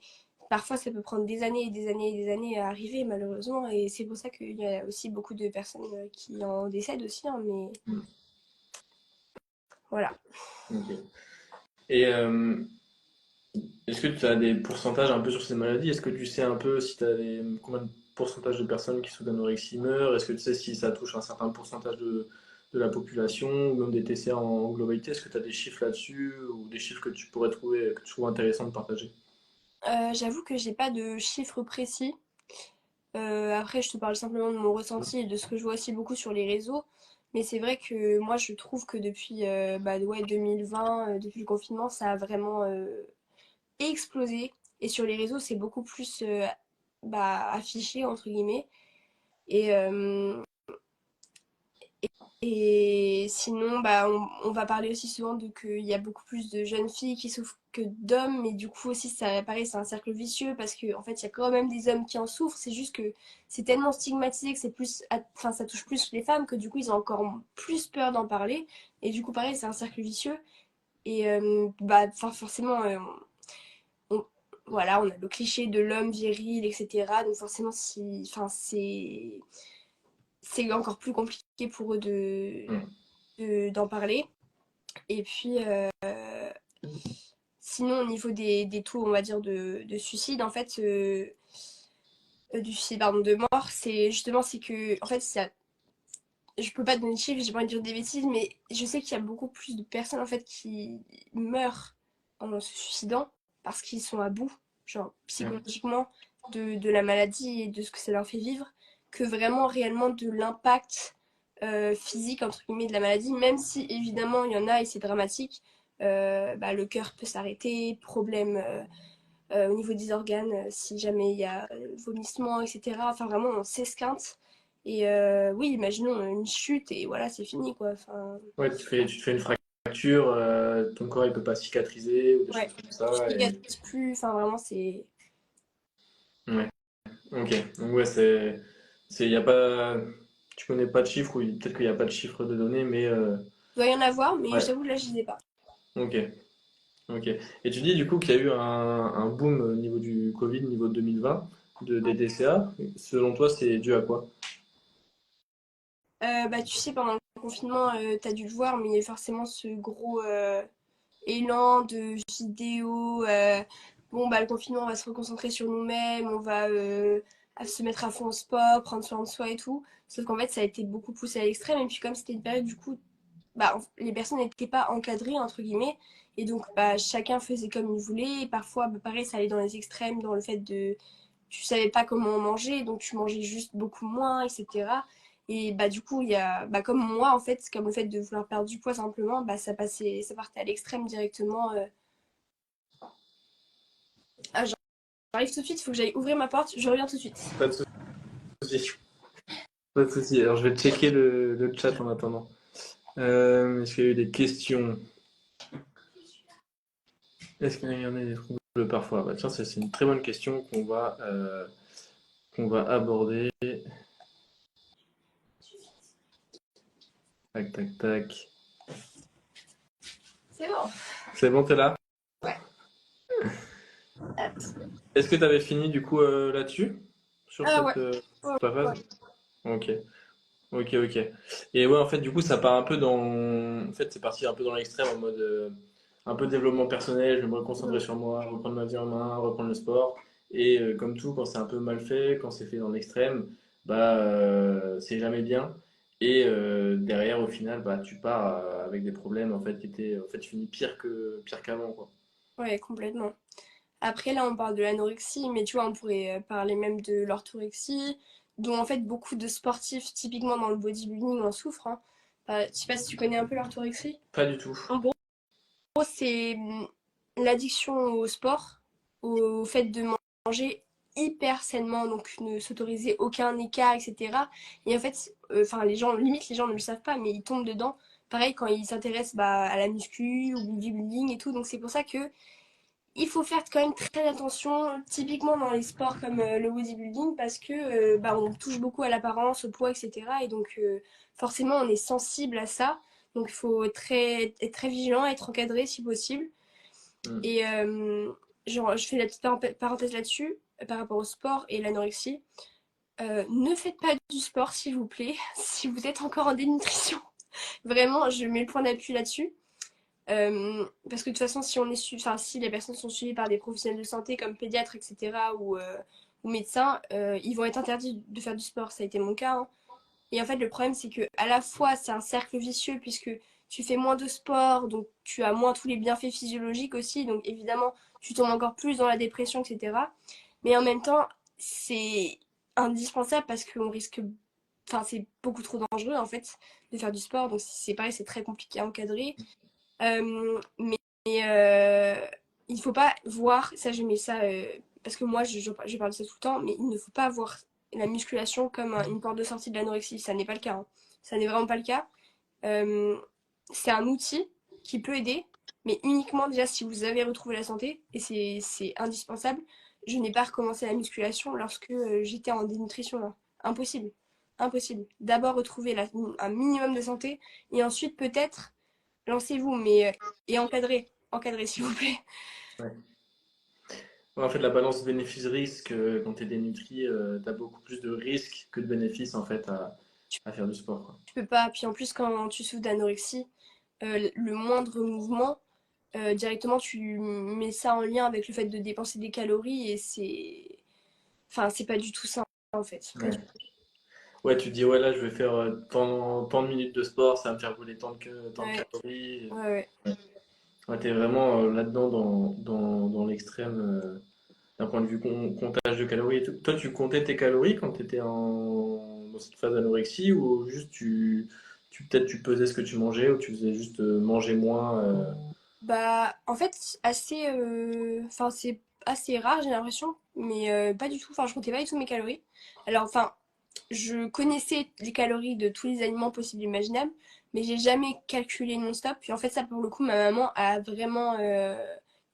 parfois, ça peut prendre des années et des années et des années à arriver, malheureusement. Et c'est pour ça qu'il y a aussi beaucoup de personnes qui en décèdent aussi, hein, mais Mm. voilà. Ok. Et est-ce que tu as des pourcentages un peu sur ces maladies? Est-ce que tu sais un peu si tu as combien de pourcentage de personnes qui souffrent d'anorexie meurent? Est-ce que tu sais si ça touche un certain pourcentage de la population ou même des TCA en globalité? Est-ce que tu as des chiffres là-dessus ou des chiffres que tu pourrais trouver, que tu trouves intéressant de partager? J'avoue que j'ai pas de chiffres précis. Après, je te parle simplement de mon ressenti et de ce que je vois aussi beaucoup sur les réseaux. Mais c'est vrai que moi, je trouve que depuis bah, ouais, 2020, depuis le confinement, ça a vraiment explosé. Et sur les réseaux, c'est beaucoup plus bah, affiché, entre guillemets. Et, et sinon, bah, on va parler aussi souvent de qu'il y a beaucoup plus de jeunes filles qui souffrent que d'hommes, mais du coup aussi, ça, pareil, c'est un cercle vicieux parce qu'en fait, il y a quand même des hommes qui en souffrent. C'est juste que c'est tellement stigmatisé que c'est plus, enfin, ça touche plus les femmes que du coup, ils ont encore plus peur d'en parler. Et du coup, pareil, c'est un cercle vicieux. Et bah, forcément, on- voilà, on a le cliché de l'homme viril, etc. Donc forcément, si, enfin, c'est encore plus compliqué pour eux Mm. d'en parler. Et puis, sinon, au niveau des taux, on va dire, de suicide, en fait, du suicide, pardon, de mort, c'est justement, c'est que, en fait, je peux pas te donner de chiffres, j'ai pas envie de dire des bêtises, mais je sais qu'il y a beaucoup plus de personnes, en fait, qui meurent en se suicidant parce qu'ils sont à bout, genre, Mm. psychologiquement, de la maladie et de ce que ça leur fait vivre, que vraiment, réellement, de l'impact physique, entre guillemets, de la maladie, même si, évidemment, il y en a et c'est dramatique. Bah, le cœur peut s'arrêter, problème au niveau des organes, si jamais il y a vomissement, etc. Enfin, vraiment, on s'esquinte. Et oui, imaginons une chute et voilà, c'est fini, quoi. Enfin, Ouais, tu te fais une fracture, ton corps il peut pas cicatriser ou des ouais, choses comme tu ça. cicatrise plus. Enfin, vraiment, c'est. Ouais, ok. Donc ouais, y a pas, tu connais pas de chiffres ou peut-être qu'il n'y a pas de chiffres de données, mais Il doit y en avoir, mais je ouais, t'avoue, là, je disais pas. ok, ok. Et tu dis du coup qu'il y a eu un boom au niveau du Covid, niveau 2020, des DCA. Selon toi, c'est dû à quoi? Bah, tu sais, pendant le confinement, t'as dû le voir, mais il y a eu forcément ce gros élan de vidéos. Bon, bah, le confinement, on va se reconcentrer sur nous-mêmes, on va à se mettre à fond au sport, prendre soin de soi et tout. Sauf qu'en fait, ça a été beaucoup poussé à l'extrême. Et puis, comme c'était une période, du coup, bah, les personnes n'étaient pas encadrées, entre guillemets. Et donc, bah, chacun faisait comme il voulait. Et parfois, bah, pareil, ça allait dans les extrêmes, dans le fait de. Tu savais pas comment manger, donc tu mangeais juste beaucoup moins, etc. Et bah, du coup, il y a, bah, comme moi, en fait, comme le fait de vouloir perdre du poids simplement, bah, ça partait à l'extrême directement. Ah, j'arrive tout de suite, il faut que j'aille ouvrir ma porte, je reviens tout de suite. Pas de souci. Pas de souci. Alors je vais checker le chat en attendant. Est-ce qu'il y a eu des questions? Est-ce qu'il y en a des troubles parfois? Bah, tiens, ça, c'est une très bonne question qu'on va aborder. Tac, tac, tac. C'est bon. C'est bon, t'es là? Ouais. Hop. Est-ce que tu avais fini du coup là-dessus? Sur Ah ouais. cette Ouais, ta ouais. phase? Ok, ok, ok. Et ouais, en fait, du coup, ça part un peu dans. En fait, c'est parti un peu dans l'extrême en mode un peu développement personnel, je vais me reconcentrer Mm. sur moi, reprendre ma vie en main, reprendre le sport. Et comme tout, quand c'est un peu mal fait, quand c'est fait dans l'extrême, bah c'est jamais bien. Et derrière, au final, bah, tu pars avec des problèmes en fait, qui étaient. En fait, tu finis pire qu'avant, quoi. Ouais, complètement. Après, là, on parle de l'anorexie, mais tu vois, on pourrait parler même de l'orthorexie, dont en fait beaucoup de sportifs, typiquement dans le bodybuilding, en souffrent, hein. Je sais pas si tu connais un peu l'orthorexie. Pas du tout. En gros, c'est l'addiction au sport, au fait de manger hyper sainement, donc ne s'autoriser aucun écart, etc. Et en fait, enfin, les gens, limite, les gens ne le savent pas, mais ils tombent dedans. Pareil quand ils s'intéressent bah, à la muscu, au bodybuilding et tout. Donc c'est pour ça que il faut faire quand même très attention, typiquement dans les sports comme le bodybuilding, parce que bah, on touche beaucoup à l'apparence, au poids, etc. Et donc forcément, on est sensible à ça. Donc il faut être très vigilant, être encadré si possible. Hmm. Et genre, je fais la petite parenthèse là-dessus, par rapport au sport et l'anorexie. Ne faites pas du sport, s'il vous plaît, si vous êtes encore en dénutrition. Vraiment, je mets le point d'appui là-dessus. Parce que de toute façon, si on est enfin, si les personnes sont suivies par des professionnels de santé comme pédiatres, etc., ou médecins, ils vont être interdits de faire du sport. Ça a été mon cas, hein. Et en fait, le problème, c'est que à la fois, c'est un cercle vicieux puisque tu fais moins de sport, donc tu as moins tous les bienfaits physiologiques aussi, donc évidemment, tu tombes encore plus dans la dépression, etc. Mais en même temps, c'est indispensable parce qu'on risque, enfin, c'est beaucoup trop dangereux en fait de faire du sport, donc c'est pareil, c'est très compliqué à encadrer. Mais il ne faut pas voir, ça je mets ça, parce que moi je parle de ça tout le temps, mais il ne faut pas voir la musculation comme une porte de sortie de l'anorexie. Ça n'est pas le cas, hein. Ça n'est vraiment pas le cas. Euh, c'est un outil qui peut aider, mais uniquement déjà si vous avez retrouvé la santé, et c'est indispensable. Je n'ai pas recommencé la musculation lorsque j'étais en dénutrition, là. Impossible. Impossible. D'abord retrouver un minimum de santé, et ensuite peut-être lancez-vous, mais et encadrez, encadrez s'il vous plaît. Ouais. Ouais, en fait, la balance bénéfice-risque, quand tu es dénutri, tu as beaucoup plus de risques que de bénéfices en fait Tu, à faire du sport, quoi. tu peux pas. Puis en plus, quand tu souffres d'anorexie, le moindre mouvement, directement, tu mets ça en lien avec le fait de dépenser des calories et c'est. Enfin, c'est pas du tout ça en fait. Pas du Ouais. Ouais, tu te dis, ouais, là, je vais faire tant de minutes de sport, ça va me faire brûler tout. tant de Ouais, calories. ouais, ouais. Ouais, t'es vraiment là-dedans dans l'extrême d'un point de vue comptage de calories et tout. Toi, tu comptais tes calories quand tu étais dans cette phase d'anorexie ou juste peut-être tu pesais ce que tu mangeais ou tu faisais juste manger moins Bah, en fait, assez. Enfin, c'est assez rare, j'ai l'impression, mais pas du tout. Enfin, je comptais pas du tout mes calories. Alors, enfin, je connaissais les calories de tous les aliments possibles et imaginables, mais j'ai jamais calculé non-stop. Puis en fait, ça, pour le coup, ma maman a vraiment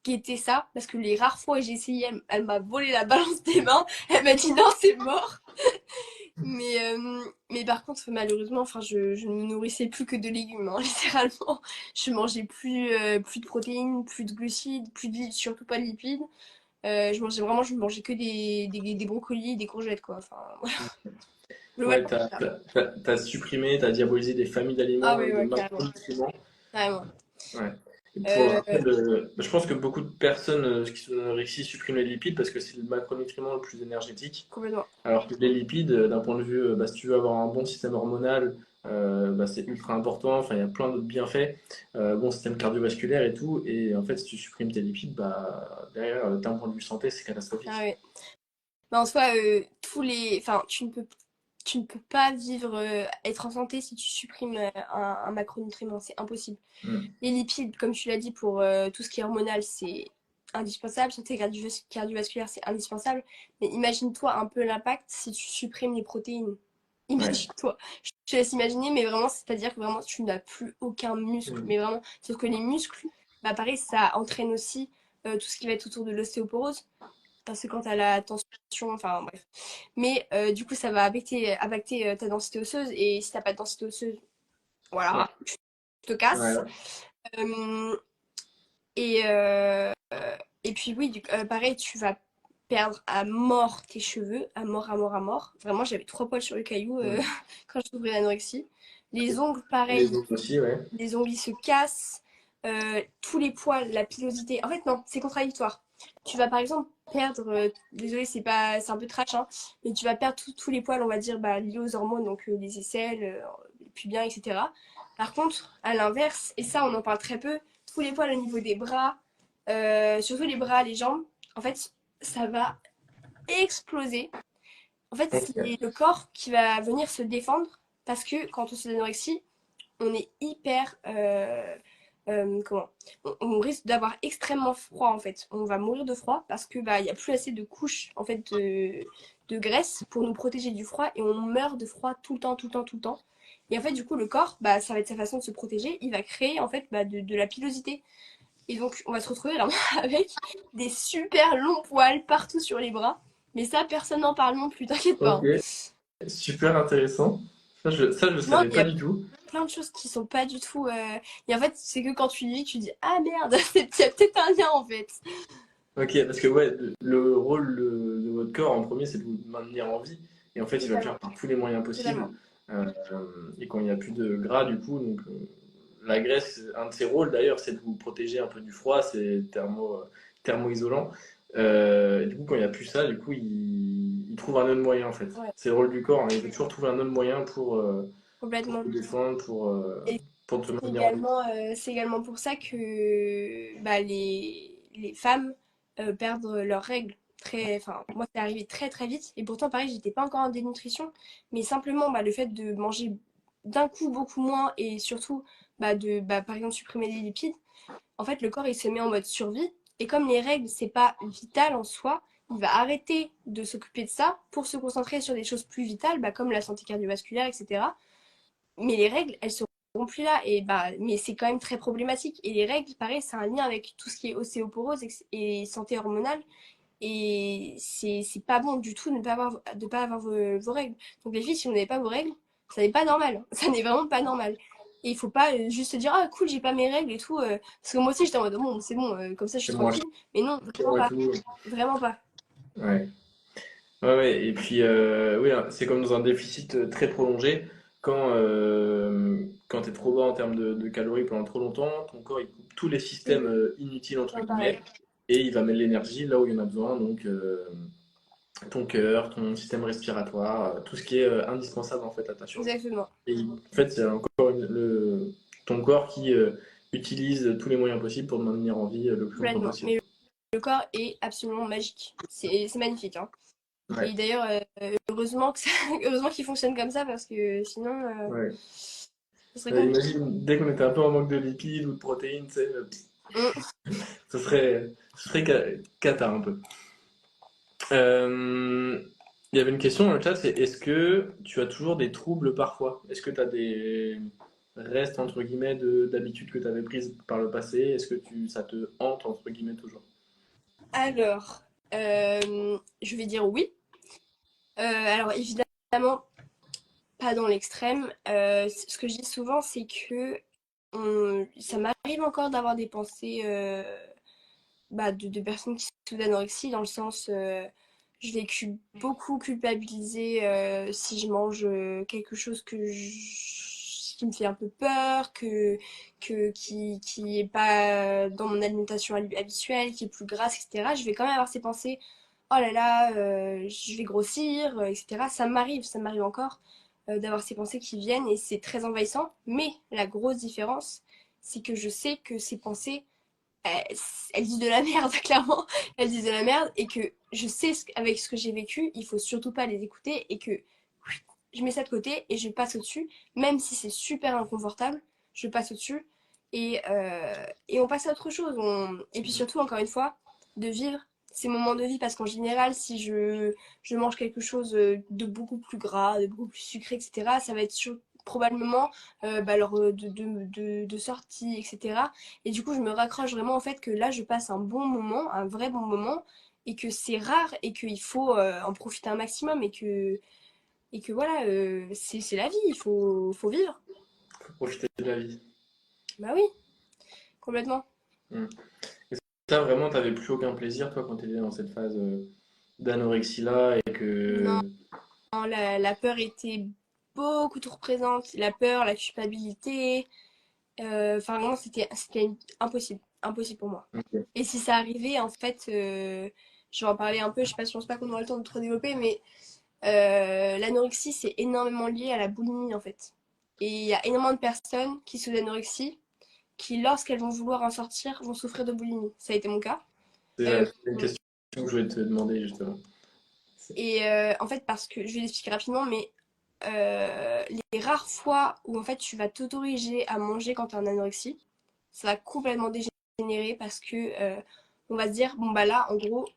guetté ça, parce que les rares fois où j'ai essayé, elle m'a volé la balance des mains. Elle m'a dit non, c'est mort. Mais par contre, malheureusement, enfin, je ne me nourrissais plus que de légumes, hein, littéralement. Je mangeais plus de protéines, plus de glucides, plus de lipides, surtout pas de lipides. Je mangeais que des brocolis, des courgettes, quoi. Enfin, voilà. Ouais, Globalement, c'est ça. t'as supprimé, t'as diabolisé des familles Ah d'aliments oui, et de ouais, carrément. macronutriments. Carrément. Ouais. Et pour le Euh, rappel, je pense que beaucoup de personnes qui sont anorexie suppriment les lipides parce que c'est le macronutriment le plus énergétique. complètement. Alors que les lipides, d'un point de vue, bah, si tu veux avoir un bon système hormonal, bah, c'est ultra important. Enfin, il y a plein d'autres bienfaits, bon système cardiovasculaire et tout. Et en fait, si tu supprimes tes lipides, bah, derrière, d'un point de vue santé, c'est Ah catastrophique. ouais. Mais en soi, enfin, tu ne peux pas vivre, être en santé si tu supprimes un macronutriment. C'est impossible. Mm. Les lipides, comme tu l'as dit, pour tout ce qui est hormonal, c'est indispensable. Santé cardiovasculaire, c'est indispensable. Mais imagine-toi un peu l'impact si tu supprimes les protéines. Ouais. Imagine-toi. Je te laisse imaginer, mais vraiment, c'est-à-dire que vraiment, tu n'as plus aucun muscle. Mm. Mais vraiment, sauf que les muscles, bah pareil, ça entraîne aussi tout ce qui va être autour de l'ostéoporose. Parce que quand tu as la tension, enfin bref. Mais du coup, ça va impacter ta densité osseuse. Et si t'as pas de densité osseuse, Ouais. voilà, tu te Ouais, casses. ouais. Euh, et, euh, et puis oui, pareil, tu vas perdre à mort tes cheveux, à mort, à mort, à mort. Vraiment, j'avais trois poils sur le caillou Mm. quand je souffrais d'anorexie. Les ongles, Et les pareil, autres aussi, ouais. les ongles ils se cassent. Tous les poils, la pilosité. En fait, non, c'est contradictoire. Tu vas par exemple perdre, désolé, c'est un peu trash, hein, mais tu vas perdre tous les poils, on va dire, bah, liés aux hormones, donc les aisselles, plus bien, etc. Par contre, à l'inverse, et ça on en parle très peu, tous les poils au niveau des bras, surtout les bras, les jambes, en fait, ça va exploser. En fait, Ok. c'est le corps qui va venir se défendre parce que quand on se d'anorexie, on est hyper. Comment on risque d'avoir extrêmement froid en fait. On va mourir de froid parce que bah il y a plus assez de couches en fait de graisse pour nous protéger du froid et on meurt de froid tout le temps, tout le temps, tout le temps. Et en fait du coup le corps bah ça va être sa façon de se protéger. Il va créer en fait bah, de la pilosité. Et donc on va se retrouver vraiment avec des super longs poils partout sur les bras. Mais ça personne n'en parle non plus, t'inquiète pas, Ok, hein. super intéressant. Ça, je le Non, savais il y pas a du tout. plein de choses qui sont pas du tout. Et en fait, c'est que quand tu lis, tu dis ah merde, il y a peut-être un lien en fait. Ok, parce que ouais, le rôle de votre corps en premier, c'est de vous maintenir en vie. Et en fait, il va le faire Totalement, par tous les moyens possibles. totalement. Euh, et quand il n'y a plus de gras, du coup, donc la graisse, un de ses rôles d'ailleurs, c'est de vous protéger un peu du froid, c'est thermo-isolant. Et du coup, quand il n'y a plus ça, du coup, il trouve un autre moyen en fait. Ouais, C'est le rôle du corps, hein, il veut toujours trouver un autre moyen pour complètement. te défendre, Et pour te maintenir en vie. c'est également pour ça que bah, les femmes perdent leurs règles. Très, enfin, moi, c'est arrivé très très vite. Et pourtant, pareil, j'étais pas encore en dénutrition. Mais simplement, bah, le fait de manger d'un coup beaucoup moins et surtout, par exemple, supprimer les lipides, en fait, le corps, il se met en mode survie. Et comme les règles, c'est pas vital en soi, il va arrêter de s'occuper de ça pour se concentrer sur des choses plus vitales, bah, comme la santé cardiovasculaire, etc. Mais les règles, elles seront plus là. Et bah, mais c'est quand même très problématique. Et les règles, pareil, c'est un lien avec tout ce qui est ostéoporose et santé hormonale. Et c'est pas bon du tout de pas avoir vos règles. Donc les filles, si vous n'avez pas vos règles, ça n'est pas normal. Ça n'est vraiment pas normal. Et il faut pas juste se dire ah cool, j'ai pas mes règles et tout. Parce que moi aussi j'étais en mode bon, c'est bon, comme ça je suis C'est moins tranquille. Mais non, vraiment chaud et pas. tout. Vraiment pas. Ouais. Ouais, ouais, et puis oui, hein, c'est comme dans un déficit très prolongé. Quand tu es trop bas en termes de calories pendant trop longtemps, ton corps il coupe tous les systèmes Mm, inutiles, entre non, pareil. guillemets, et il va mettre l'énergie là où il y en a besoin, donc ton cœur, ton système respiratoire, tout ce qui est indispensable en fait à ta survie. Exactement. Et en fait, c'est encore ton corps qui utilise tous les moyens possibles pour te maintenir en vie le plus longtemps Complètement. possible. Mais le corps est absolument magique. C'est magnifique, hein. Ouais, Et d'ailleurs, heureusement heureusement qu'il fonctionne comme ça parce que sinon, ouais. ce serait compliqué. Imagine, dès qu'on était un peu en manque de lipides ou de protéines, tu sais, Mm. ce serait cata un peu. Euh, il y avait une question dans le chat, c'est est-ce que tu as toujours des troubles parfois? Est-ce que tu as des restes entre guillemets d'habitudes que tu avais prises par le passé? Est-ce que ça te hante entre guillemets toujours? Alors, je vais dire oui. Alors évidemment, pas dans l'extrême. Ce que je dis souvent, c'est que ça m'arrive encore d'avoir des pensées de personnes qui souffrent d'anorexie, dans le sens, je vais beaucoup culpabiliser si je mange quelque chose qui me fait un peu peur, qui est pas dans mon alimentation habituelle, qui est plus grasse, etc. Je vais quand même avoir ces pensées, oh là là, je vais grossir, etc. Ça m'arrive encore d'avoir ces pensées qui viennent et c'est très envahissant. Mais la grosse différence, c'est que je sais que ces pensées elles, elles disent de la merde, clairement. Elles disent de la merde et que je sais avec ce que j'ai vécu, il faut surtout pas les écouter et que je mets ça de côté et je passe au-dessus, même si c'est super inconfortable, je passe au-dessus et on passe à autre chose. Et puis surtout, encore une fois, de vivre ces moments de vie parce qu'en général, si je mange quelque chose de beaucoup plus gras, de beaucoup plus sucré, etc., ça va être probablement de sortie, etc. Et du coup, je me raccroche vraiment au fait que là, je passe un bon moment, un vrai bon moment, et que c'est rare et qu'il faut en profiter un maximum et que voilà, c'est la vie, faut vivre. Faut profiter de la vie. Bah oui, complètement. Hmm. Et ça, vraiment, t'avais plus aucun plaisir, toi, quand tu étais dans cette phase d'anorexie-là et Non, que... la peur était beaucoup trop présente. La peur, la culpabilité. Enfin, vraiment, c'était impossible. Impossible pour moi. Ok. Et si ça arrivait, en fait, je vais en parler un peu. Je pense pas qu'on aura le temps de trop développer, mais l'anorexie, c'est énormément lié à la boulimie, en fait. Et il y a énormément de personnes qui souffrent d'anorexie, qui, lorsqu'elles vont vouloir en sortir, vont souffrir de boulimie. Ça a été mon cas. Euh, C'est une question que je voulais te demander justement. et en fait, parce que je vais l'expliquer rapidement, mais les rares fois où en fait tu vas t'autoriser à manger quand tu es en anorexie, ça va complètement dégénérer parce que on va se dire, bon bah là, en gros,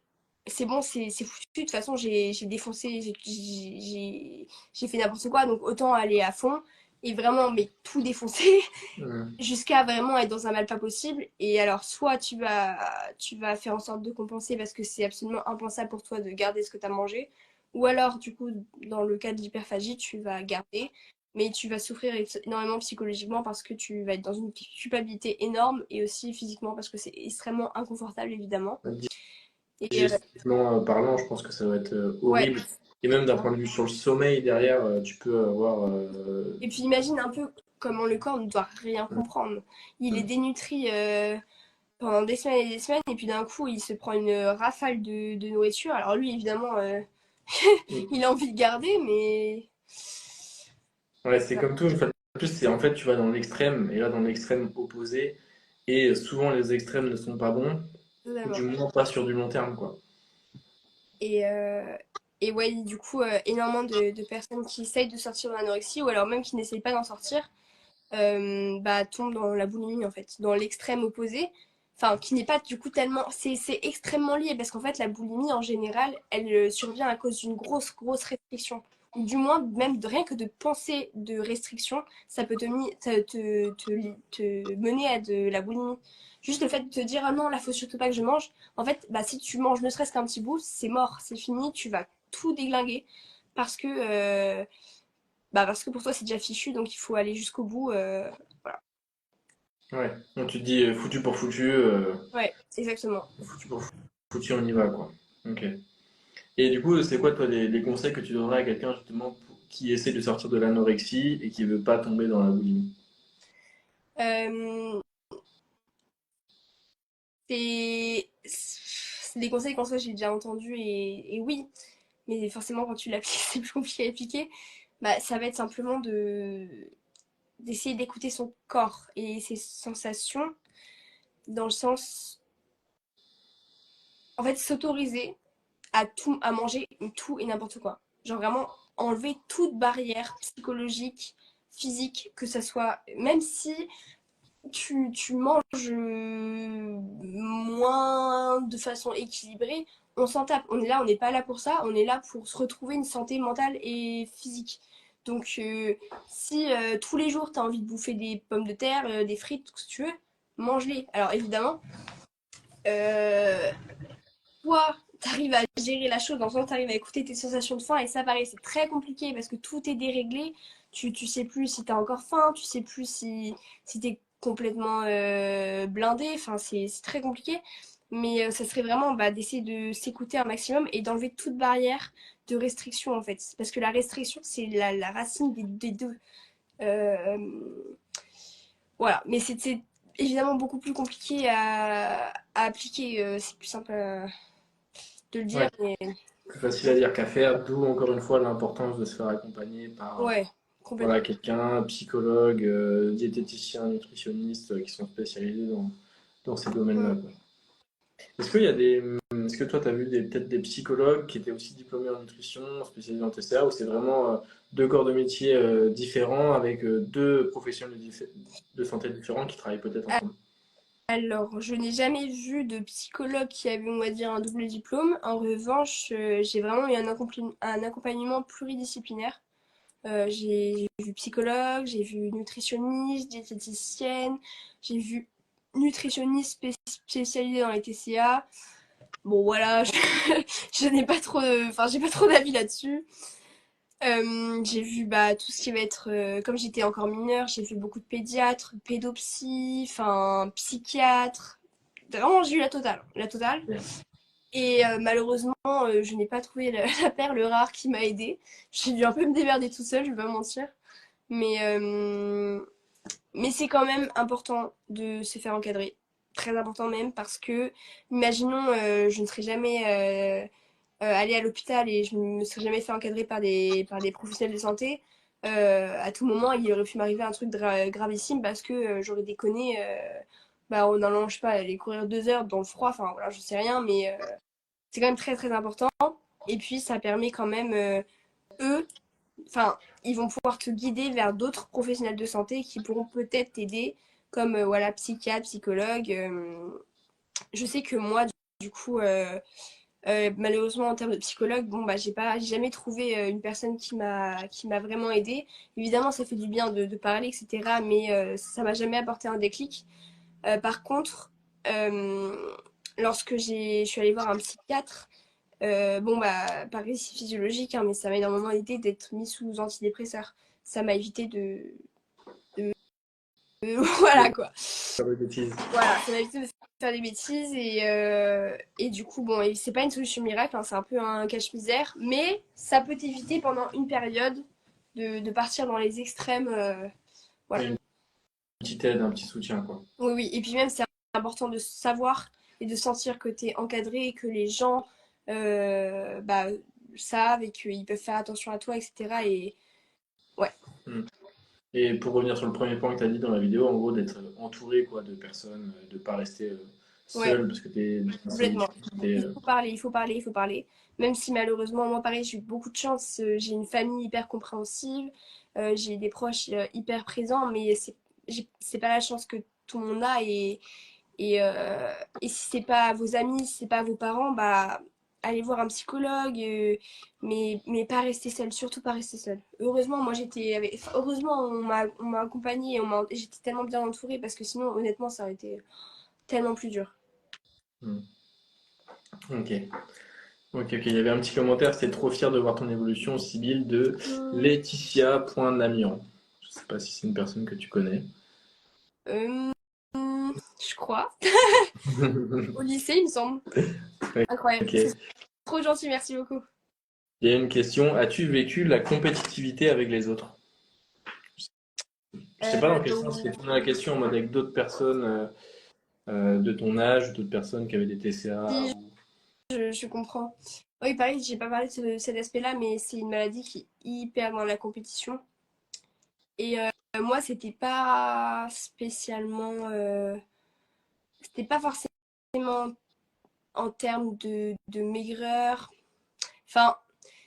c'est bon, c'est foutu. De toute façon, j'ai défoncé, j'ai fait n'importe quoi, donc autant aller à fond et vraiment, mais tout défoncer Hmm. jusqu'à vraiment être dans un mal pas possible. Et alors, soit tu vas faire en sorte de compenser parce que c'est absolument impensable pour toi de garder ce que tu as mangé, ou alors, du coup, dans le cas de l'hyperphagie, tu vas garder, mais tu vas souffrir énormément psychologiquement parce que tu vas être dans une culpabilité énorme et aussi physiquement parce que c'est extrêmement inconfortable, évidemment. Et Digestivement parlant, je pense que ça va être ouais. horrible. Et même d'un point de vue sur le sommeil derrière, tu peux avoir. Et puis imagine un peu comment le corps ne doit rien comprendre. Il est Hmm. dénutri pendant des semaines et des semaines, et puis d'un coup, il se prend une rafale de nourriture. Alors lui, évidemment, il a envie de garder, mais... Ouais, c'est comme tout, une fois de plus, c'est en fait, tu vas dans l'extrême, et là, dans l'extrême opposé, et souvent les extrêmes ne sont pas bons, ou du Totalement. moins pas sur du long terme, quoi. Et, et ouais, du coup, énormément de personnes qui essayent de sortir de l'anorexie, ou alors même qui n'essayent pas d'en sortir, bah, tombent dans la boulimie, en fait, dans l'extrême opposé. Enfin, qui n'est pas du coup tellement... C'est extrêmement lié, parce qu'en fait, la boulimie, en général, elle survient à cause d'une grosse restriction. Ou du moins, même rien que de penser de restriction, ça peut te mener à de la boulimie. Juste le fait de te dire, ah non, là, faut surtout pas que je mange. En fait, bah, si tu manges ne serait-ce qu'un petit bout, c'est mort, c'est fini, tu vas tout déglinguer. Parce que, parce que pour toi, c'est déjà fichu, donc il faut aller jusqu'au bout. Voilà. Ouais, donc tu te dis foutu Ouais, exactement. pour foutu, on y va, quoi. Ok. Et du coup, c'est quoi, toi, les conseils que tu donnerais à quelqu'un, justement, qui essaie de sortir de l'anorexie et qui veut pas tomber dans la boulimie? Euh, c'est des conseils qu'en soi j'ai déjà entendus et oui, mais forcément quand tu l'appliques c'est plus compliqué à appliquer. Bah, ça va être simplement d'essayer d'écouter son corps et ses sensations dans le sens, en fait, s'autoriser à tout, à manger tout et n'importe quoi. Genre vraiment enlever toute barrière psychologique, physique, que ça soit, même si tu manges moins de façon équilibrée, on s'en tape. On est là, on n'est pas là pour ça, on est là pour se retrouver une santé mentale et physique. Donc, si tous les jours tu as envie de bouffer des pommes de terre, des frites, tout ce que tu veux, mange-les. Alors, évidemment, euh, toi, tu arrives à gérer la chose, dans le sens tu arrives à écouter tes sensations de faim, et ça, pareil, c'est très compliqué parce que tout est déréglé. Tu sais plus si tu as encore faim, tu sais plus si tu es complètement blindé, enfin, c'est très compliqué. Mais ça serait vraiment bah, d'essayer de s'écouter un maximum et d'enlever toute barrière de restriction en fait. Parce que la restriction, c'est la racine des deux. Euh, voilà, mais c'est évidemment beaucoup plus compliqué à appliquer. C'est plus simple de le Ouais, dire, mais plus facile à dire qu'à faire, d'où encore une fois l'importance de se faire accompagner par ouais, voilà, complètement. quelqu'un, psychologue, diététicien, nutritionniste, qui sont spécialisés dans ces domaines-là, Mm. quoi. Est-ce qu'il y a des, est-ce que toi, tu as vu peut-être des psychologues qui étaient aussi diplômés en nutrition, spécialisés en TCA, ou c'est vraiment deux corps de métier différents avec deux professionnels de santé différents qui travaillent peut-être ensemble? Alors, je n'ai jamais vu de psychologue qui avait, on va dire, un double diplôme. En revanche, j'ai vraiment eu un accompagnement pluridisciplinaire. J'ai vu psychologue, j'ai vu nutritionniste, diététicienne, j'ai vu nutritionniste spécialisée dans les TCA. Bon, voilà, je n'ai pas trop, enfin, j'ai pas trop d'avis là-dessus. J'ai vu bah, tout ce qui va être, comme j'étais encore mineure, j'ai vu beaucoup de pédiatres, pédopsie, enfin psychiatres. Vraiment, j'ai eu la totale, la totale. Ouais. Et malheureusement, je n'ai pas trouvé la perle rare qui m'a aidée. J'ai dû un peu me démerder toute seule, je vais pas mentir. Mais, euh, mais c'est quand même important de se faire encadrer. Très important même parce que, imaginons, je ne serais jamais allée à l'hôpital et je ne me serais jamais fait encadrer par des professionnels de santé. à tout moment, il aurait pu m'arriver un truc gravissime parce que j'aurais déconné bah, en allant, je sais pas, aller courir 2 heures dans le froid. Enfin, voilà, je sais rien, mais c'est quand même très, très important. Et puis, ça permet quand même, eux, enfin, ils vont pouvoir te guider vers d'autres professionnels de santé qui pourront peut-être t'aider, comme voilà, psychiatre, psychologue. Je sais que moi, du coup, malheureusement, en termes de psychologue, bon, bah, j'ai jamais trouvé une personne qui m'a vraiment aidée. Évidemment, ça fait du bien de parler, etc. Mais ça m'a jamais apporté un déclic. Par contre, euh, lorsque je suis allée voir un psychiatre, bon, bah, pareil, c'est physiologique, hein, mais ça m'a énormément aidé d'être mis sous antidépresseurs. Ça m'a évité voilà, de quoi. faire des bêtises. Voilà, ça m'a évité de faire des bêtises et du coup, bon, et c'est pas une solution miracle, hein, c'est un peu un cache-misère, mais ça peut t'éviter pendant une période de partir dans les extrêmes. Voilà. Une petite aide, un petit soutien, quoi. Oui, oui, et puis même, c'est important de savoir et de sentir que tu es encadré et que les gens bah, savent et qu'ils peuvent faire attention à toi, etc. Et ouais, Mm. Et pour revenir sur le premier point que tu as dit dans la vidéo, en gros, d'être entouré quoi, de personnes, de ne pas rester ouais, seul parce que tu es dans ces complètement. difficultés. Il faut parler, il faut parler, il faut parler. Même si malheureusement, moi pareil, j'ai eu beaucoup de chance. J'ai une famille hyper compréhensive, j'ai des proches hyper présents, mais c'est pas la chance que tout le monde a. Et si c'est pas vos amis, si c'est pas vos parents, bah allez voir un psychologue, mais pas rester seul, surtout pas rester seul. Heureusement, moi enfin, heureusement, on m'a accompagnée, j'étais tellement bien entourée parce que sinon, honnêtement, ça aurait été tellement plus dur. Mm. Ok. Ok, ok. Il y avait un petit commentaire, c'était trop fier de voir ton évolution, Sybille, de Hum, Laetitia.namian. Je sais pas si c'est une personne que tu connais. hum, je crois. Au lycée, il me semble. Incroyable. Ok. C'est trop gentil, merci beaucoup. Il y a une question, as-tu vécu la compétitivité avec les autres? Je sais pas dans quel sens Donc, c'était tourné la question en mode avec d'autres personnes de ton âge, d'autres personnes qui avaient des TCA. si je comprends. Oui, pareil, j'ai pas parlé de cet aspect-là, mais c'est une maladie qui est hyper dans la compétition. Et moi, c'était pas forcément en termes de maigreur. Enfin,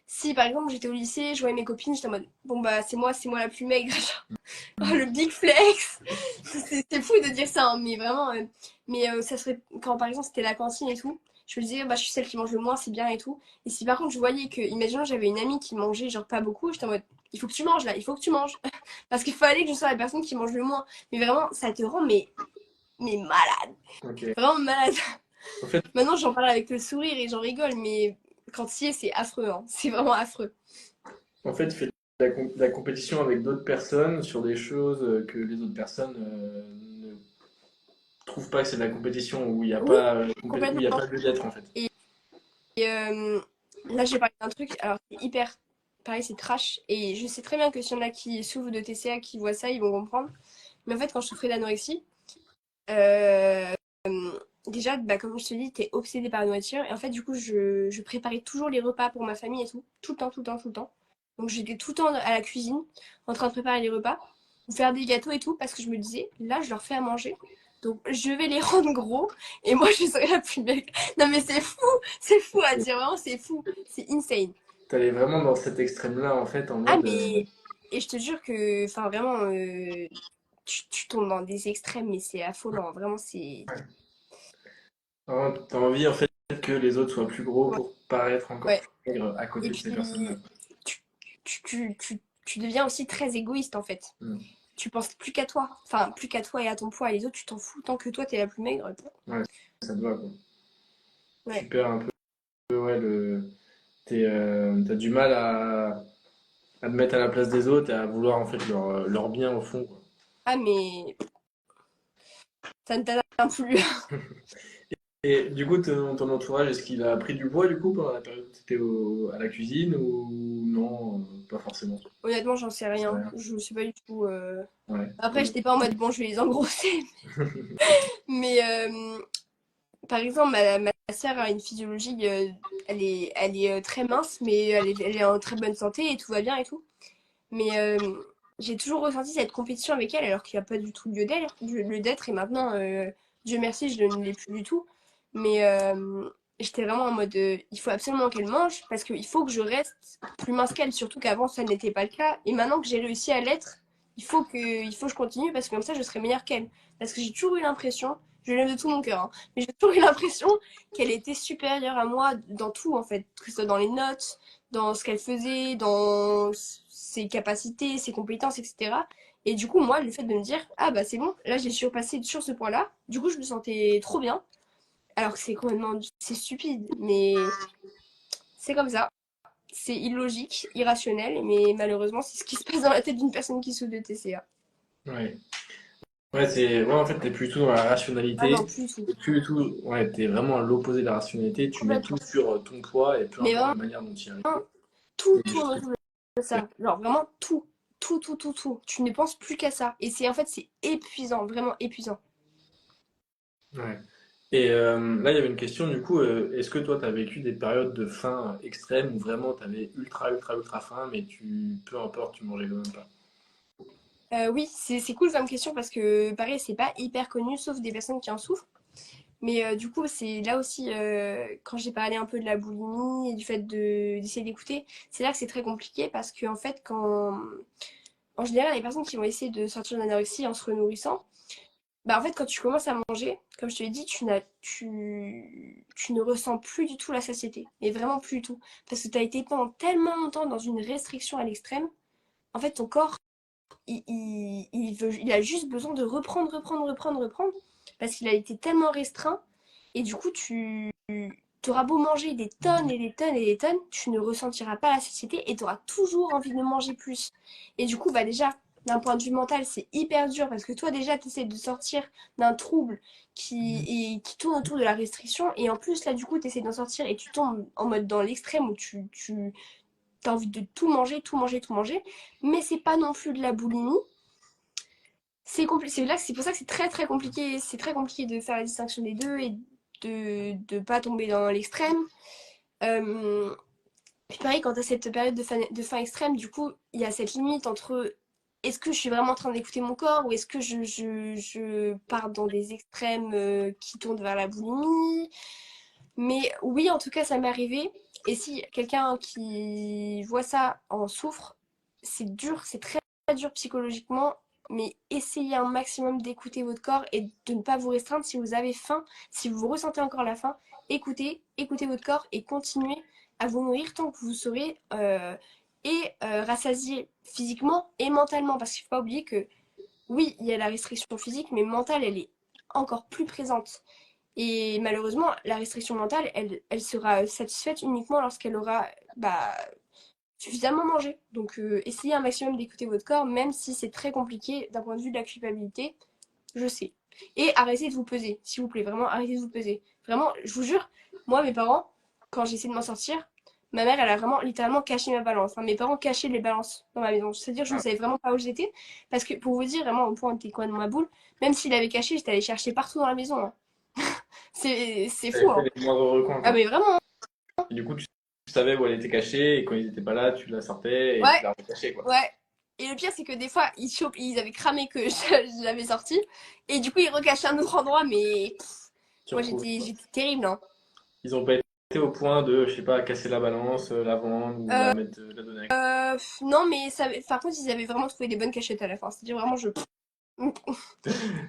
si par exemple j'étais au lycée, je voyais mes copines, j'étais en mode, bon bah c'est moi la plus maigre. Oh, le big flex. C'est fou de dire ça, hein, mais vraiment. Mais ça serait quand par exemple c'était la cantine et tout. Je me disais, bah, je suis celle qui mange le moins, c'est bien et tout. Et si par contre je voyais que, imaginons, j'avais une amie qui mangeait genre pas beaucoup, j'étais en mode, il faut que tu manges là, il faut que tu manges. Parce qu'il fallait que je sois la personne qui mange le moins. Mais vraiment, ça te rend mais malade. Ok. Vraiment malade. En fait, Maintenant, j'en parle avec le sourire et j'en rigole, mais quand tu y es, c'est affreux, hein. C'est vraiment affreux. fait la compétition avec d'autres personnes sur des choses que les autres personnes ne trouvent pas que c'est de la compétition, où il n'y a Oui, pas, où il y a complètement. pas lieu d'être en fait. Et, et là, j'ai parlé d'un truc, alors c'est hyper, pareil, c'est trash. Et je sais très bien que s'il y en a qui souffrent de TCA, qui voient ça, ils vont comprendre. Mais en fait, quand je souffrais d'anorexie, euh, déjà, bah, comme je te dis, t'es obsédée par la nourriture. Et en fait, du coup, je préparais toujours les repas pour ma famille et tout. Tout le temps, tout le temps, tout le temps. Donc, j'étais tout le temps à la cuisine, en train de préparer les repas, ou faire des gâteaux et tout, parce que je me disais, là, je leur fais à manger. Donc, je vais les rendre gros, et moi, je serai la plus belle. Non, mais c'est fou à dire, vraiment, c'est fou. C'est insane. T'allais vraiment dans cet extrême-là en fait, en Ah, mode. mais. Et je te jure que, enfin, vraiment, tu tombes dans des extrêmes, mais c'est affolant. Vraiment, c'est. T'as envie en fait que les autres soient plus gros Ouais. pour paraître encore Ouais. plus maigre à Et côté de ces personnes-là. puis, tu, tu deviens aussi très égoïste, en fait. Mm. Tu penses plus qu'à toi. Enfin, plus qu'à toi et à ton poids. Et les autres, tu t'en fous. Tant que toi, t'es la plus maigre. Ouais, ça te va quoi. Tu Ouais. perds un peu, ouais, t'as du mal à te mettre à la place des autres et à vouloir en fait leur bien au fond, quoi. Ah, mais ça ne t'atteint plus. Et du coup, ton entourage, est-ce qu'il a pris du poids du coup pendant la période où tu étais à la cuisine ou non, pas forcément? Honnêtement, j'en sais C'est rien. rien. Je sais pas du tout. Ouais. Après, j'étais pas en mode bon, je vais les engrosser. Mais par exemple, ma sœur a une physiologie, elle est très mince, mais elle est en très bonne santé et tout va bien et tout. Mais j'ai toujours ressenti cette compétition avec elle, alors qu'il n'y a pas du tout lieu d'être. Et maintenant, Dieu merci, je ne l'ai plus du tout. Mais j'étais vraiment en mode, il faut absolument qu'elle mange, parce qu'il faut que je reste plus mince qu'elle, surtout qu'avant, ça n'était pas le cas. Et maintenant que j'ai réussi à l'être, il faut que je continue, parce que comme ça, je serai meilleure qu'elle. Parce que j'ai toujours eu l'impression, je l'aime de tout mon cœur, hein, mais j'ai toujours eu l'impression qu'elle était supérieure à moi dans tout, en fait. Que ce soit dans les notes, dans ce qu'elle faisait, dans ses capacités, ses compétences, etc. Et du coup, moi, le fait de me dire, ah bah c'est bon, là j'ai surpassé sur ce point-là, du coup, je me sentais trop bien. Alors que c'est complètement, c'est stupide, mais c'est comme ça. C'est illogique, irrationnel, mais malheureusement, c'est ce qui se passe dans la tête d'une personne qui souffre de TCA. Ouais. Ouais, ouais, en fait, t'es plutôt dans la Ah non, rationalité. plus du tout. T'es plus du tout, ouais, t'es vraiment à l'opposé de la rationalité. Tu mets tout Complètement. sur ton poids et peu Mais importe vraiment, la manière dont tu y arrives. tout Et je tourne trouve autour de ça. Genre vraiment tout. Tout, tout, tout, tout. Tu ne penses plus qu'à ça. Et c'est en fait, c'est épuisant, vraiment épuisant. ouais. Et là, il y avait une question, du coup, est-ce que toi, tu as vécu des périodes de faim extrêmes où vraiment tu avais ultra, ultra, ultra faim, mais peu importe, tu mangeais quand même pas? Oui, c'est cool comme question parce que pareil, c'est pas hyper connu, sauf des personnes qui en souffrent. Mais du coup, c'est là aussi, quand j'ai parlé un peu de la boulimie et du fait d'essayer d'écouter, c'est là que c'est très compliqué parce que, en fait, en général, les personnes qui vont essayer de sortir de l'anorexie en se renourrissant, bah, en fait, quand tu commences à manger, comme je te l'ai dit, tu ne ressens plus du tout la satiété. Mais vraiment plus du tout. Parce que tu as été pendant tellement longtemps dans une restriction à l'extrême, en fait, ton corps, il a juste besoin de reprendre, reprendre, reprendre, reprendre. Parce qu'il a été tellement restreint. Et du coup, tu auras beau manger des tonnes et des tonnes et des tonnes, tu ne ressentiras pas la satiété et tu auras toujours envie de manger plus. Et du coup, bah déjà, d'un point de vue mental, c'est hyper dur parce que toi, déjà, tu essaies de sortir d'un trouble qui tourne autour de la restriction. Et en plus, là, du coup, tu essaies d'en sortir et tu tombes en mode dans l'extrême où tu as envie de tout manger, tout manger, tout manger. Mais c'est pas non plus de la boulimie. C'est pour ça que c'est très très compliqué. C'est très compliqué de faire la distinction des deux et de ne pas tomber dans l'extrême. Euh, Puis pareil, quand tu as cette période de faim extrême, du coup, il y a cette limite entre est-ce que je suis vraiment en train d'écouter mon corps ou est-ce que je pars dans des extrêmes qui tournent vers la boulimie. Mais oui, en tout cas, ça m'est arrivé. Et si quelqu'un qui voit ça en souffre, c'est dur, c'est très, très dur psychologiquement. Mais essayez un maximum d'écouter votre corps et de ne pas vous restreindre si vous avez faim, si vous ressentez encore la faim. Écoutez votre corps et continuez à vous nourrir tant que vous serez rassasié physiquement et mentalement. Parce qu'il ne faut pas oublier que oui, il y a la restriction physique, mais mentale, elle est encore plus présente. Et malheureusement, la restriction mentale, elle sera satisfaite uniquement lorsqu'elle aura bah, suffisamment mangé. Donc essayez un maximum d'écouter votre corps, même si c'est très compliqué d'un point de vue de la culpabilité, je sais. Et arrêtez de vous peser, s'il vous plaît, vraiment arrêtez de vous peser. Vraiment, je vous jure, moi, mes parents, quand j'essaie de m'en sortir, ma mère, elle a vraiment littéralement caché ma balance, hein. Mes parents cachaient les balances dans ma maison. C'est-à-dire, je ne savais vraiment pas où j'étais. Parce que, pour vous dire, vraiment, au point où t'es quoi dans ma boule, même s'il avait caché, j'étais allée chercher partout dans la maison, hein. C'est T'avais fou, fait hein. les moindres recoins, Ah, quoi. mais vraiment, hein. Et du coup, tu savais où elle était cachée, et quand ils étaient pas là, tu la sortais et tu Ouais, la recachais, quoi. ouais. Et le pire, c'est que des fois, ils avaient cramé que je l'avais sorti. Et du coup, ils recachaient à un autre endroit, mais Tu moi, retrouves. j'étais terrible, hein. Ils ont pas été au point de, je sais pas, casser la balance, la vendre ou Euh, la donner non, mais ça, par contre, ils avaient vraiment trouvé des bonnes cachettes à la fin. C'est-à-dire vraiment,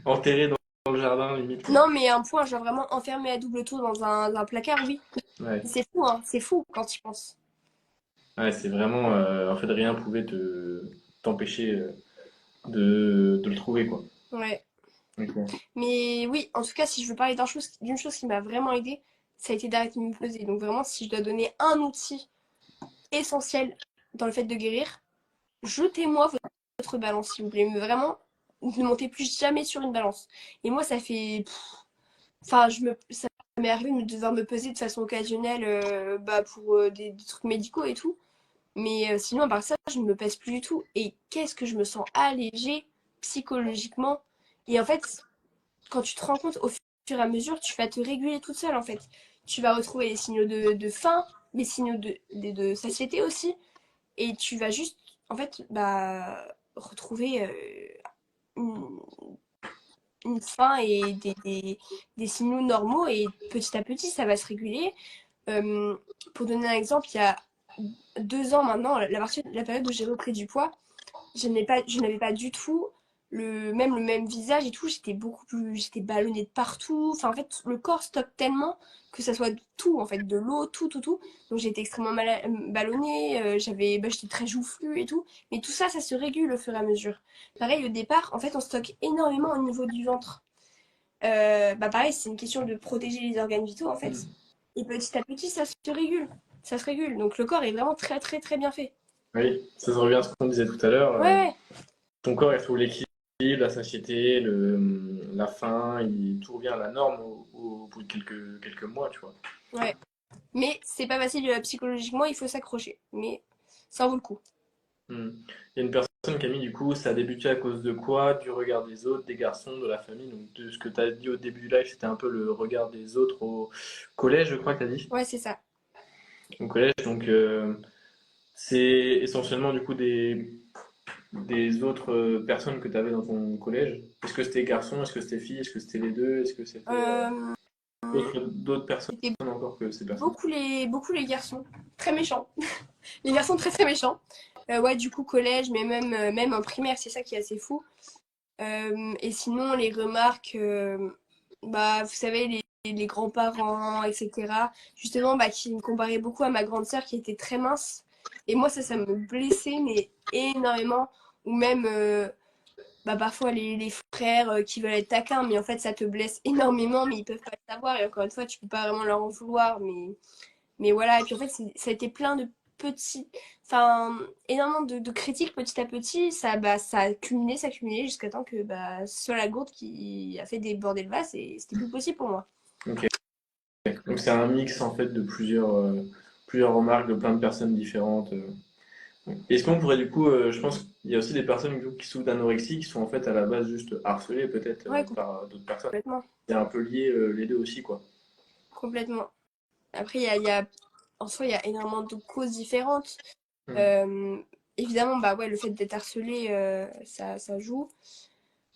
enterrée dans le jardin, limite, quoi. Non, mais un point, genre vraiment enfermé à double tour dans un placard, oui. Ouais. C'est fou, hein. C'est fou quand tu penses. Ouais, c'est vraiment. En fait, rien pouvait t'empêcher de le trouver, quoi. Ouais. Ok. Mais oui, en tout cas, si je veux parler d'une chose qui m'a vraiment aidée, ça a été d'arrêter de me peser. Donc vraiment, si je dois donner un outil essentiel dans le fait de guérir, jetez-moi votre balance, s'il vous plaît. Mais vraiment, ne montez plus jamais sur une balance. Et moi, ça fait... Enfin, ça m'est arrivé de devoir me peser de façon occasionnelle bah, pour des trucs médicaux et tout. Mais sinon, à part ça, je ne me pèse plus du tout. Et qu'est-ce que je me sens allégée psychologiquement. Et en fait, quand tu te rends compte au fur et à mesure, tu vas te réguler toute seule en fait. Tu vas retrouver les signaux de faim, les signaux de satiété aussi. Et tu vas juste en fait, bah, retrouver une, une faim et des signaux normaux et petit à petit, ça va se réguler. Euh, pour donner un exemple, il y a 2 ans maintenant, la période où j'ai repris du poids, je n'avais pas du tout le même visage et tout. J'étais ballonnée de partout. Enfin, en fait, le corps stocke tellement que ça soit tout, en fait, de l'eau, tout. Donc, j'étais extrêmement ballonnée. J'étais très joufflue et tout. Mais tout ça, ça se régule au fur et à mesure. Pareil, au départ, en fait, on stocke énormément au niveau du ventre. Bah, pareil, c'est une question de protéger les organes vitaux, en fait. Mm. Et petit à petit, ça se régule. Ça se régule. Donc, le corps est vraiment très, très, très bien fait. Oui, ça se revient à ce qu'on disait tout à l'heure. Ouais, ouais. Ton corps, il retrouve l'équilibre, la satiété, la faim, tout revient à la norme au bout de quelques mois, tu vois. Ouais. Mais c'est pas facile psychologiquement, il faut s'accrocher. Mais ça vaut le coup. Hmm. Il y a une personne, Camille, du coup, ça a débuté à cause de quoi? Du regard des autres, des garçons, de la famille. Donc, de ce que tu as dit au début du live, c'était un peu le regard des autres au collège, je crois que tu as dit. Ouais, c'est ça. Au collège, donc c'est essentiellement du coup des autres personnes que tu avais dans ton collège. Est-ce que c'était garçons, est-ce que c'était filles, est-ce que c'était les deux, est-ce que c'était Euh, d'autres personnes C'était encore que ces personnes? beaucoup les garçons. Très méchants. Les garçons très très méchants. Ouais, du coup, collège, mais même en primaire, c'est ça qui est assez fou. Et sinon, les remarques, bah, vous savez, les grands-parents, etc. Justement, bah, qui me comparaient beaucoup à ma grande sœur qui était très mince. Et moi, ça me blessait, mais énormément. Ou même, bah, parfois, les frères qui veulent être taquins, mais en fait, ça te blesse énormément, mais ils peuvent pas le savoir. Et encore une fois, tu peux pas vraiment leur en vouloir. Mais voilà. Et puis, en fait, ça a été plein de petits. Enfin, énormément de critiques petit à petit. Ça a cumulé jusqu'à temps que bah, ce soit la gourde qui a fait déborder le vase et c'était plus possible pour moi. Ok. Donc c'est un mix en fait de plusieurs remarques de plein de personnes différentes. Est-ce qu'on pourrait du coup, je pense qu'il y a aussi des personnes du coup, qui souffrent d'anorexie qui sont en fait à la base juste harcelées peut-être Ouais, par d'autres personnes. complètement. C'est un peu lié les deux aussi quoi. Complètement. Après, en soi, il y a énormément de causes différentes. Hmm. Euh, Évidemment, bah ouais, le fait d'être harcelé, ça joue.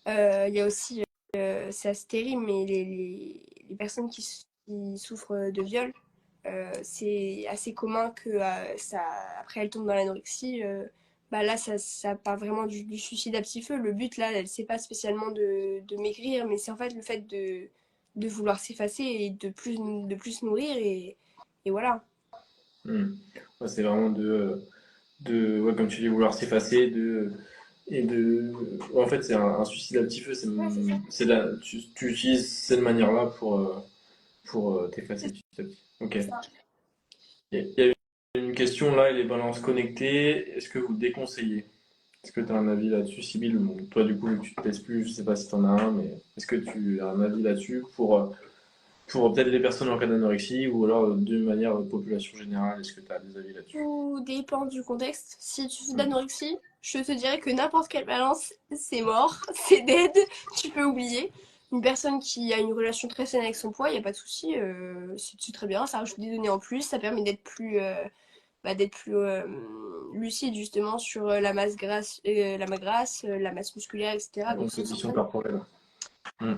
Il y a aussi, c'est assez terrible, mais les personnes qui souffrent de viol, c'est assez commun que après elles tombent dans l'anorexie. Bah là, ça part vraiment du suicide à petit feu. Le but, là, c'est pas spécialement de maigrir, mais c'est en fait le fait de vouloir s'effacer et de plus nourrir. Et voilà. Hmm. Ouais, c'est vraiment ouais, comme tu dis, vouloir s'effacer, et en fait, c'est un suicide à petit feu. Ouais, c'est ça. Tu utilises cette manière-là pour t'effacer C'est petit à petit. Ok. ça. Il y a une question là, les balances connectées. Est-ce que vous déconseillez? Est-ce que tu as un avis là-dessus, Sybille? Bon, toi, du coup, vu que tu te pèses plus, je sais pas si tu en as un, mais est-ce que tu as un avis là-dessus pour peut-être les personnes en cas d'anorexie ou alors d'une manière population générale? Est-ce que tu as des avis là-dessus? Tout dépend du contexte. Si tu fais Hmm. d'anorexie, je te dirais que n'importe quelle balance, c'est mort, c'est dead, tu peux oublier. Une personne qui a une relation très saine avec son poids, il n'y a pas de souci, c'est très bien, ça rajoute des données en plus, ça permet d'être plus lucide justement sur la masse grasse, la masse musculaire, La etc. Donc c'est composition très bien. corporelle. Hmm.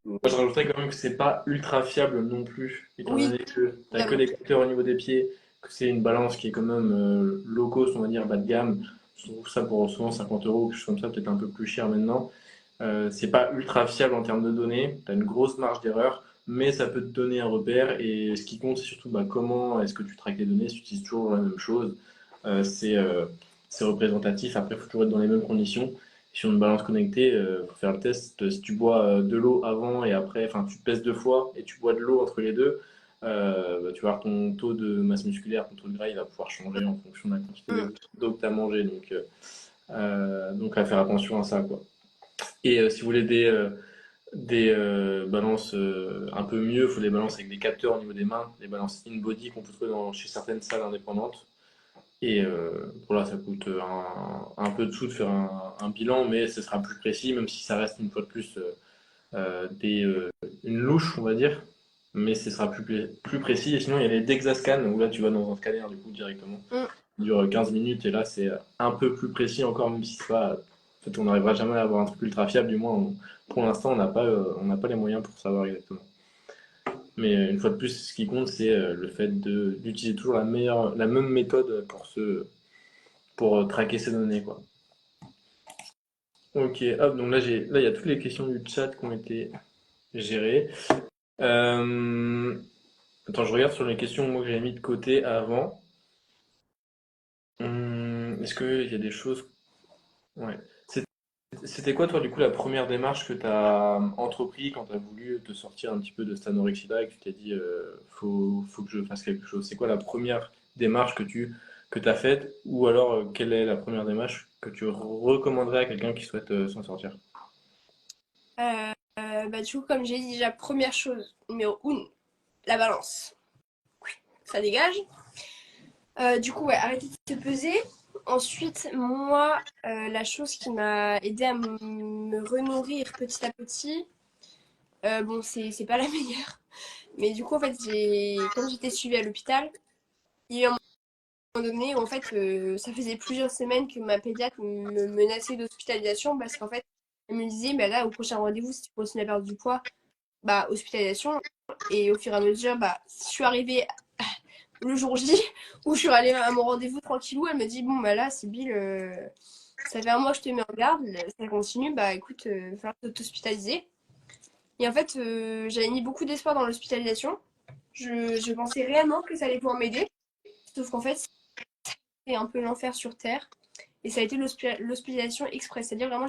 Moi, je rajouterais quand même que c'est pas ultra fiable non plus, étant Oui, donné que t'as que évidemment. des capteurs au niveau des pieds, que c'est une balance qui est quand même low cost, on va dire, bas de gamme. Je trouve ça pour souvent 50 euros, quelque chose comme ça, peut-être un peu plus cher maintenant. C'est pas ultra fiable en termes de données, tu as une grosse marge d'erreur, mais ça peut te donner un repère. Et ce qui compte, c'est surtout bah, comment est-ce que tu traques les données, si tu utilises toujours la même chose. Euh, c'est euh, c'est représentatif, après, il faut toujours être dans les mêmes conditions. Sur une balance connectée, faut faire le test. Si tu bois de l'eau avant et après, enfin tu te pèses 2 fois et tu bois de l'eau entre les deux, bah, tu vas avoir ton taux de masse musculaire, ton taux de gras, il va pouvoir changer en fonction de la quantité Mm. d'eau que tu as mangé. Donc à faire attention à ça, quoi. Et si vous voulez des balances un peu mieux, il faut des balances avec des capteurs au niveau des mains, des balances in-body qu'on peut trouver chez certaines salles indépendantes. Et voilà, ça coûte un peu de sous de faire un bilan, mais ce sera plus précis, même si ça reste une fois de plus une louche, on va dire. Mais ce sera plus précis. Et sinon, il y a les Dexascan, où là, tu vas dans un scanner du coup directement. Mm. dure 15 minutes et là c'est un peu plus précis encore, même si c'est pas. En fait, on n'arrivera jamais à avoir un truc ultra fiable, du moins pour l'instant on n'a pas les moyens pour savoir exactement. Mais une fois de plus, ce qui compte, c'est le fait d'utiliser toujours la même méthode pour traquer ces données, quoi. Ok, hop, donc là il y a toutes les questions du chat qui ont été gérées. Euh, Attends, je regarde sur les questions moi que j'avais mis de côté avant. Est-ce qu'il y a des choses. Ouais. C'est- C'était quoi, toi, du coup, la première démarche que tu as entrepris quand tu as voulu te sortir un petit peu de cette anorexie-là et que tu t'es dit, faut que je fasse quelque chose? C'est quoi la première démarche que tu as faite? Ou alors, quelle est la première démarche que tu recommanderais à quelqu'un qui souhaite s'en sortir? Bah, du coup, comme j'ai dit, déjà, première chose, numéro 1, la balance. Ça dégage. Du coup, ouais, arrêter de se peser. Ensuite, moi, la chose qui m'a aidé à me renourrir petit à petit, bon, c'est pas la meilleure. Mais du coup, en fait, comme j'étais suivie à l'hôpital, il y a eu un moment donné où, en fait, ça faisait plusieurs semaines que ma pédiatre me menaçait d'hospitalisation parce qu'en fait, elle me disait, bah là, au prochain rendez-vous, si tu continues à perdre du poids, bah, hospitalisation. Et au fur et à mesure, bah, si je suis arrivée le jour J, où je suis allée à mon rendez-vous tranquillou, elle me dit, bon, bah là, Sybille, ça fait un mois que je te mets en garde, ça continue, bah écoute, il va falloir t'hospitaliser. Et en fait, j'avais mis beaucoup d'espoir dans l'hospitalisation. Je pensais réellement que ça allait pouvoir m'aider, sauf qu'en fait, c'est un peu l'enfer sur Terre. Et ça a été l'hospitalisation express, c'est-à-dire vraiment,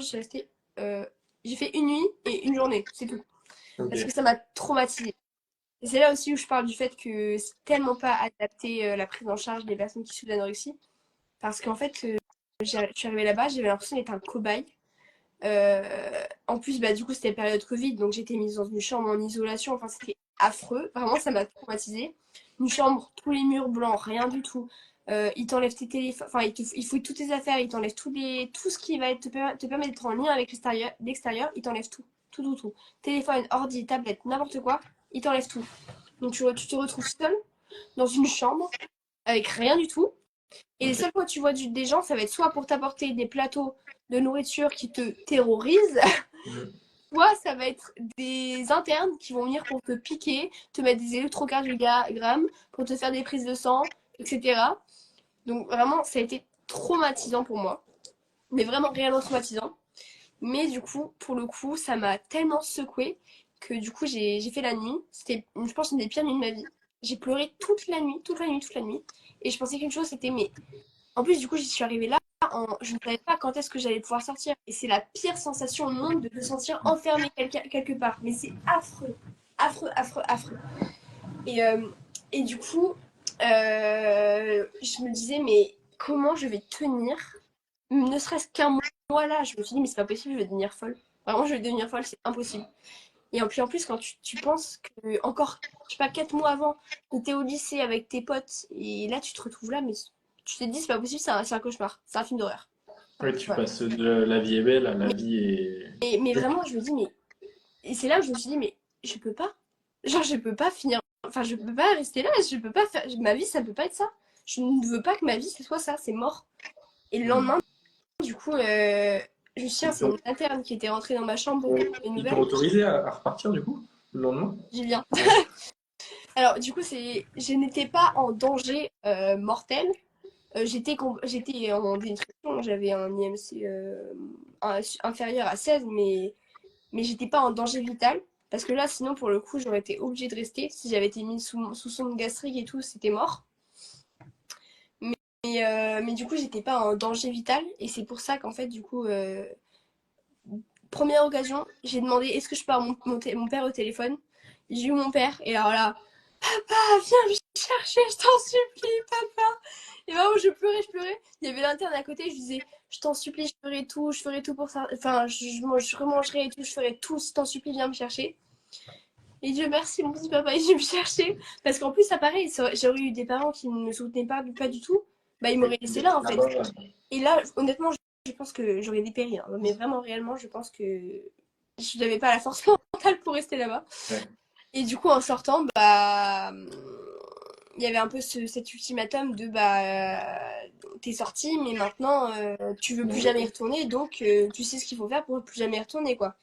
euh, j'ai fait une nuit et une journée, c'est tout. Parce que Ok. ça m'a traumatisée. Et c'est là aussi où je parle du fait que c'est tellement pas adapté la prise en charge des personnes qui souffrent d'anorexie. Parce qu'en fait, je suis arrivée là-bas, j'avais l'impression d'être un cobaye. En plus, bah, du coup, c'était période Covid, donc j'étais mise dans une chambre en isolation. Enfin, c'était affreux. Vraiment, ça m'a traumatisée. Une chambre, tous les murs blancs, rien du tout. Ils t'enlèvent tes téléphones, enfin, ils fouillent toutes tes affaires, ils t'enlèvent tout ce qui va te permettre d'être en lien avec l'extérieur, ils t'enlèvent tout. Tout, tout, tout. Téléphone, ordi, tablette, n'importe quoi, ils t'enlèvent tout. Donc, tu te retrouves seule dans une chambre avec rien du tout. Et les Ok. seules fois que tu vois des gens, ça va être soit pour t'apporter des plateaux de nourriture qui te terrorisent, Mhm. soit ça va être des internes qui vont venir pour te piquer, te mettre des électrocardiogrammes, pour te faire des prises de sang, etc. Donc vraiment, ça a été traumatisant pour moi. Mais vraiment réellement traumatisant. Mais du coup, pour le coup, ça m'a tellement secouée que du coup, j'ai fait la nuit. C'était, je pense, une des pires nuits de ma vie. J'ai pleuré toute la nuit, toute la nuit, toute la nuit. Et je pensais qu'une chose, c'était mais en plus, du coup, j'y suis arrivée là, je ne savais pas quand est-ce que j'allais pouvoir sortir. Et c'est la pire sensation au monde de te sentir enfermé quelque part. Mais c'est affreux. Affreux, affreux, affreux. Et, euh, et du coup, je me disais, mais comment je vais tenir ne serait-ce qu'un mois là? Je me suis dit, mais c'est pas possible, je vais devenir folle. Vraiment, je vais devenir folle, c'est impossible. Et en plus, quand tu penses que encore, je sais pas, 4 mois avant, que t'es au lycée avec tes potes, et là, tu te retrouves là, mais tu te dis, c'est pas possible, c'est un cauchemar, c'est un film d'horreur. Oui, tu Voilà. passes de la vie est belle à la Mais, vie est. mais vraiment, je me dis, mais. Et c'est là où je me suis dit, mais je peux pas. Genre, je peux pas finir. Enfin, je peux pas rester là, je peux pas faire. Ma vie, ça peut pas être ça. Je ne veux pas que ma vie, ce soit ça, c'est mort. Et le Hmm. lendemain, du coup, Lucien, Ils c'est mon t'ont interne qui était rentré dans ma chambre pour prendre des ils t'ont nouvelles. autorisé à repartir du coup le lendemain? J'y viens. Ouais. Alors, du coup, je n'étais pas en danger mortel. J'étais en dénutrition, j'avais un IMC inférieur à 16, mais j'étais pas en danger vital. Parce que là, sinon, pour le coup, j'aurais été obligée de rester. Si j'avais été mise sous sonde gastrique et tout, c'était mort. Mais du coup, j'étais pas en danger vital. Et c'est pour ça qu'en fait, du coup, première occasion, j'ai demandé est-ce que je peux avoir mon père au téléphone. J'ai eu mon père, et alors là, papa, viens me chercher, je t'en supplie, papa. Et vraiment, je pleurais. Il y avait l'interne à côté, je disais, je t'en supplie, je ferai tout pour ça. Enfin, je remangerai et tout, je ferai tout, je t'en supplie, viens me chercher. Et Dieu merci, mon petit papa est venu me chercher. Parce qu'en plus, ça pareil, j'aurais eu des parents qui ne me soutenaient pas du tout. Bah, ils Oui, m'auraient laissé là, en ah fait. bah, Et là, honnêtement, je pense que j'aurais dépéri. Hein. Mais vraiment, réellement, je pense que je n'avais pas la force mentale pour rester là-bas. ouais. Et du coup, en sortant, bah, il y avait un peu cet ultimatum de bah, t'es sorti, mais maintenant, tu veux plus jamais y retourner, donc tu sais ce qu'il faut faire pour plus jamais y retourner, quoi.